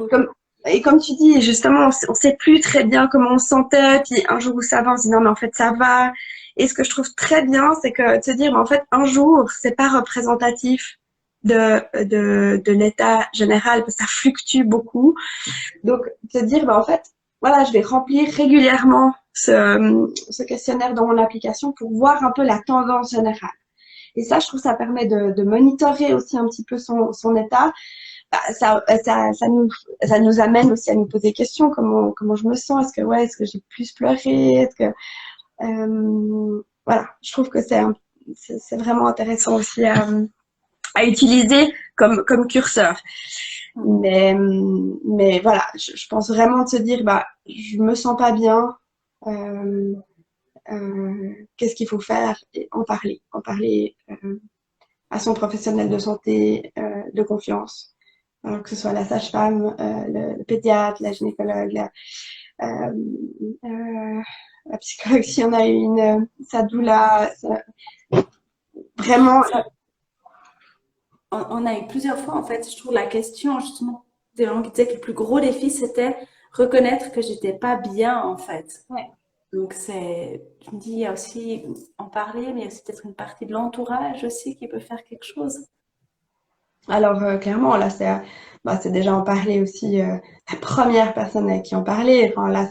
comme tu dis, justement, on sait plus très bien comment on se sentait, puis un jour où ça va, on se dit non, mais en fait, ça va. Et ce que je trouve très bien, c'est que de se dire, en fait, un jour, c'est pas représentatif de l'état général, parce que ça fluctue beaucoup. Donc, se dire, en fait, voilà, je vais remplir régulièrement ce questionnaire dans mon application pour voir un peu la tendance générale. Et ça, je trouve, ça permet de monitorer aussi un petit peu son état. ça nous amène aussi à nous poser des questions. Comment je me sens? Est-ce que j'ai plus pleuré? Voilà, je trouve que c'est vraiment intéressant aussi à utiliser comme curseur. Mais voilà, je pense vraiment de se dire, je me sens pas bien. Euh, Qu'est-ce qu'il faut faire? Et en parler à son professionnel de santé de confiance, que ce soit la sage-femme, le pédiatre, la gynécologue, euh, la psychologue, si on a une, sa doula, vraiment. On a eu plusieurs fois, en fait, je trouve la question, justement, des gens qui disaient que le plus gros défi, c'était reconnaître que j'étais pas bien, en fait. Ouais. Donc, je me dis, il y a aussi en parler, mais il y a aussi peut-être une partie de l'entourage aussi qui peut faire quelque chose. Alors, clairement, là, c'est déjà en parler aussi, la première personne à qui en parler. Enfin, là,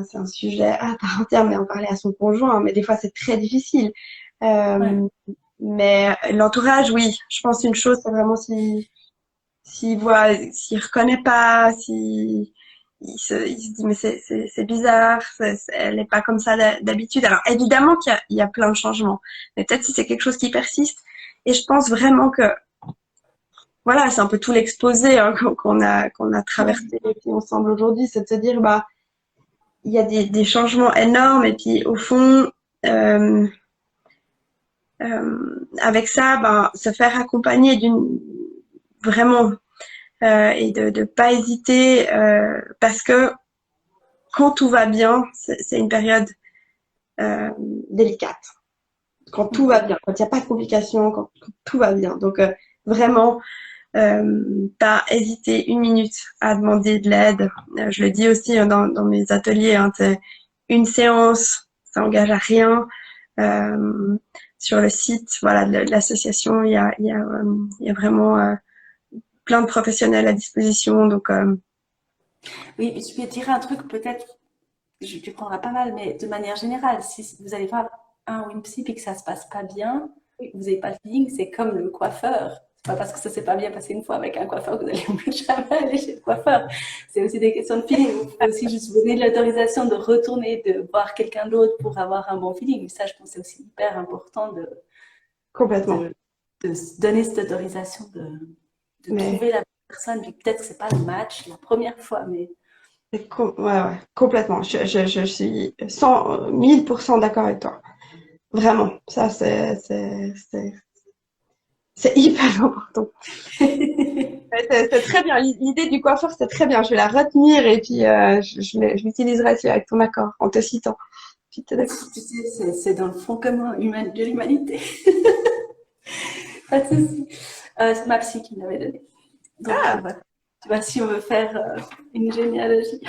c'est un sujet à part entière, mais en parler à son conjoint. Mais des fois, c'est très difficile. Ouais. Euh, mais l'entourage, oui. Je pense une chose, c'est vraiment s'il reconnaît pas, il se dit, mais c'est bizarre, elle n'est pas comme ça d'habitude. Alors, évidemment il y a plein de changements. Mais peut-être si c'est quelque chose qui persiste. Et je pense vraiment que voilà, c'est un peu tout l'exposé hein, qu'on a traversé et puis ensemble aujourd'hui, c'est de se dire il y a des changements énormes et puis au fond euh, avec ça, se faire accompagner d'une vraiment et de pas hésiter parce que quand tout va bien, c'est une période euh, délicate. Quand tout va bien, quand il n'y a pas de complications, quand tout va bien. Donc vraiment pas hésiter une minute à demander de l'aide. Je le dis aussi dans mes ateliers, hein, une séance, ça engage à rien. Euh, sur le site, voilà, de l'association, il y a vraiment plein de professionnels à disposition. Donc, Oui, je vais dire un truc, peut-être, tu prendras pas mal, mais de manière générale, si vous allez voir un ou une psy et que ça se passe pas bien, vous n'avez pas le feeling, c'est comme le coiffeur. C'est pas parce que ça s'est pas bien passé une fois avec un coiffeur que vous allez jamais aller chez le coiffeur. C'est aussi des questions de feeling. Vous pouvez aussi juste vous donner l'autorisation de retourner, de voir quelqu'un d'autre pour avoir un bon feeling. Ça, je pense que c'est aussi hyper important complètement. de, de se donner cette autorisation de Mais trouver la personne. Puis peut-être que c'est pas le match la première fois, mais ouais, complètement. Je suis 1000% d'accord avec toi. Vraiment. Ça, c'est hyper important. C'est très bien. L'idée du coiffeur, c'est très bien. Je vais la retenir et puis je l'utiliserai avec ton accord, en te citant. Puis t'es d'accord. tu sais, c'est dans le fond commun de l'humanité. Pas de souci. C'est ma psy qui me l'avait donné. Donc, Ah, voilà. Tu vois, si on veut faire une généalogie.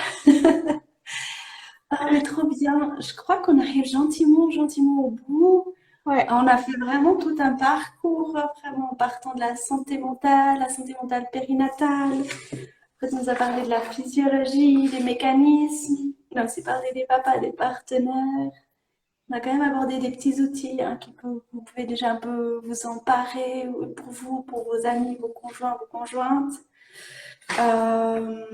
Ah, mais trop bien. Je crois qu'on arrive gentiment au bout. ouais. On a fait vraiment tout un parcours, vraiment en partant de la santé mentale périnatale. Après, tu nous as parlé de la physiologie, des mécanismes. On a aussi parlé des papas, des partenaires. On a quand même abordé des petits outils hein, vous pouvez déjà un peu vous emparer pour vous, pour vos amis, vos conjoints, vos conjointes. Euh,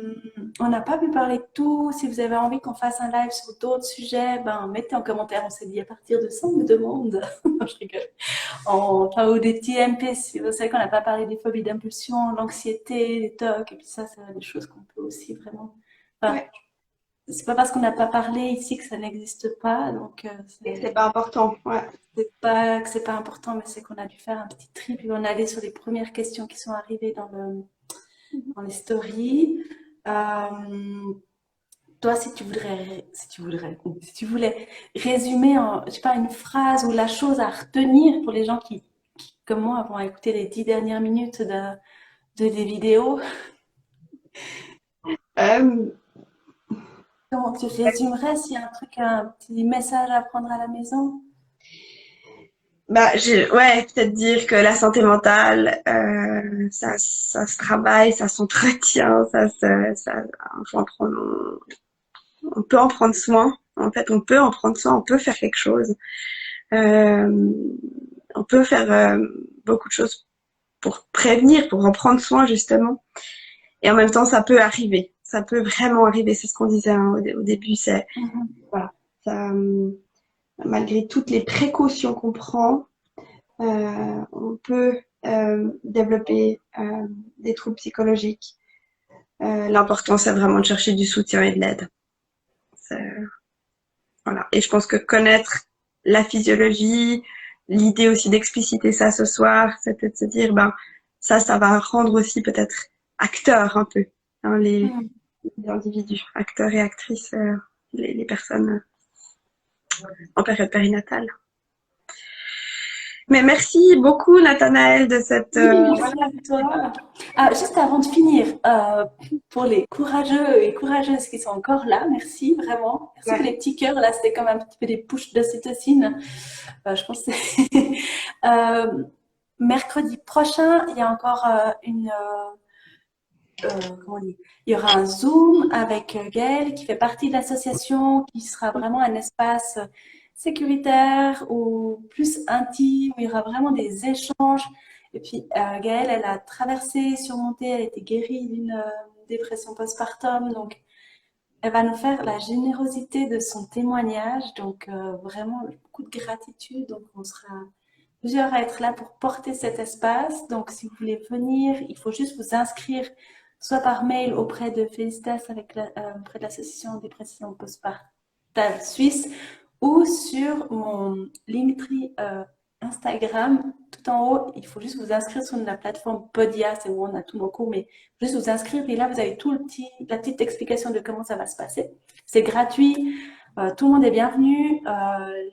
on n'a pas pu parler de tout. Si vous avez envie qu'on fasse un live sur d'autres sujets, mettez en commentaire. On s'est dit à partir de ça, on me demande. Non, je rigole. Enfin, ou des TMP. Si vous savez qu'on n'a pas parlé des phobies d'impulsion, l'anxiété, les TOC, et puis ça, c'est des choses qu'on peut aussi vraiment. Enfin, Ouais. c'est pas parce qu'on n'a pas parlé ici que ça n'existe pas. Donc, C'est pas important. Ouais. c'est pas que c'est pas important, mais c'est qu'on a dû faire un petit trip et on est allé sur les premières questions qui sont arrivées dans les stories. Euh, Toi, si tu voulais résumer en, je sais pas, une phrase ou la chose à retenir pour les gens qui comme moi, vont écouter les 10 dernières minutes des vidéos, Euh, comment tu résumerais s'il y a un petit message à prendre à la maison? ouais, peut-être dire que la santé mentale, ça se travaille, ça s'entretient, faut en prendre, on peut en prendre soin. En fait, on peut en prendre soin, on peut faire quelque chose. Euh, on peut faire beaucoup de choses pour prévenir, pour en prendre soin justement. Et en même temps, ça peut arriver. Ça peut vraiment arriver. C'est ce qu'on disait hein, au début. C'est Mhm. voilà. Ça, malgré toutes les précautions qu'on prend, on peut développer des troubles psychologiques. L'important, c'est vraiment de chercher du soutien et de l'aide. Voilà. Et je pense que connaître la physiologie, l'idée aussi d'expliciter ça ce soir, c'est peut-être se dire, ben, ça va rendre aussi peut-être acteurs un peu, hein, Mhm. les individus, acteurs et actrices, les personnes en période périnatale. Mais merci beaucoup, Nathanaël, de cette, Oui, voilà. merci à toi. Ah, juste avant de finir, pour les courageux et courageuses qui sont encore là, merci vraiment. Merci pour Ouais. les petits cœurs. Là, c'était comme un petit peu des pushs d'ocytocine. Je pense que c'est... mercredi prochain, il y a encore comment on dit, il y aura un Zoom avec Gaëlle qui fait partie de l'association, qui sera vraiment un espace sécuritaire ou plus intime, où il y aura vraiment des échanges. Et puis Gaëlle, elle a traversé, surmonté, elle a été guérie d'une dépression postpartum, donc elle va nous faire la générosité de son témoignage, donc vraiment beaucoup de gratitude. Donc on sera plusieurs à être là pour porter cet espace. Donc si vous voulez venir, il faut juste vous inscrire soit par mail auprès de Félicitas auprès de l'association dépression postpartale suisse ou sur mon Linktree Instagram. Tout en haut, il faut juste vous inscrire sur la plateforme Podia, c'est où on a tous nos cours, mais juste vous inscrire et là vous avez la petite explication de comment ça va se passer. C'est gratuit, tout le monde est bienvenu,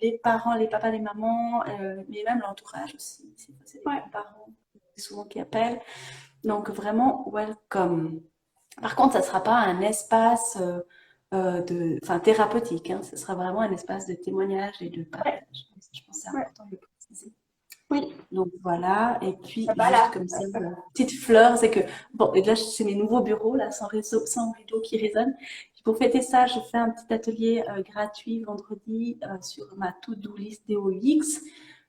les parents, les papas, les mamans, mais même l'entourage aussi, c'est les grands-parents, c'est souvent qui appellent. Donc vraiment, welcome. Par contre, ça ne sera pas un espace thérapeutique, hein. Ce sera vraiment un espace de témoignage et de partage. Je pense que c'est Ouais. important de le préciser. Oui. Donc voilà, et puis Voilà. juste comme ça, petite fleur, c'est que, bon, et là c'est mes nouveaux bureaux, là, sans rideau qui résonne. Pour fêter ça, je fais un petit atelier gratuit vendredi sur ma to-do list DOX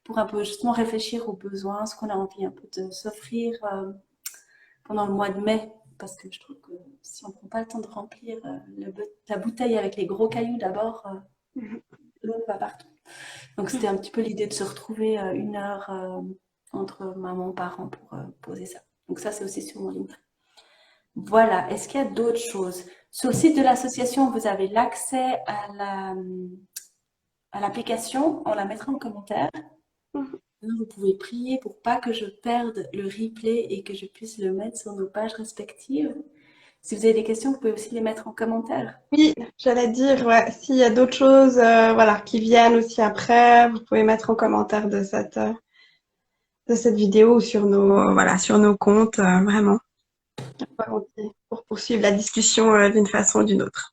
pour un peu justement réfléchir aux besoins, ce qu'on a envie un peu de s'offrir pendant le mois de mai, parce que je trouve que si on ne prend pas le temps de remplir la bouteille avec les gros cailloux d'abord, l'eau va partout. Donc c'était un petit peu l'idée de se retrouver une heure entre maman et parents pour poser ça. Donc ça c'est aussi sur mon livre. Voilà, est-ce qu'il y a d'autres choses? Sur le site de l'association, vous avez l'accès à l'application, on la mettra en commentaire. Vous pouvez prier pour pas que je perde le replay et que je puisse le mettre sur nos pages respectives. Si vous avez des questions, vous pouvez aussi les mettre en commentaire. Oui, j'allais dire, ouais, s'il y a d'autres choses, voilà, qui viennent aussi après, vous pouvez mettre en commentaire de cette vidéo ou sur nos, voilà, sur nos comptes, vraiment, volontiers, pour poursuivre la discussion d'une façon ou d'une autre.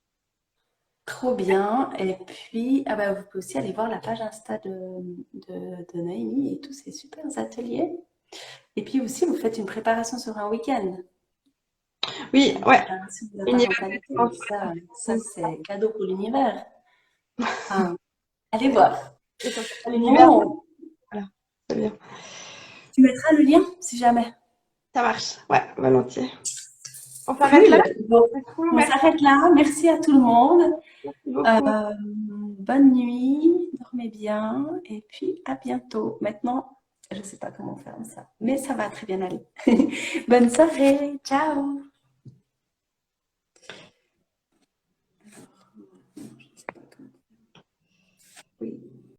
Trop bien. Et puis, ah bah, vous pouvez aussi aller voir la page Insta de Naomi et tous ces super ateliers. Et puis aussi, vous faites une préparation sur un week-end. Oui, Une ouais, préparation de la univers parentalité. d'excellence, Ça c'est cadeau pour l'univers. Enfin, allez voir. et ça s'appelle l'univers, Bon, voilà, c'est bien. tu mettras le lien si jamais. Ça marche, ouais, volontiers. On s'arrête là? Cool. Bon, Du coup, on merci s'arrête là. Merci à tout le monde. beaucoup. Bonne nuit, dormez bien et puis à bientôt. Maintenant, je ne sais pas comment faire ça, mais ça va très bien aller. Bonne soirée, ciao.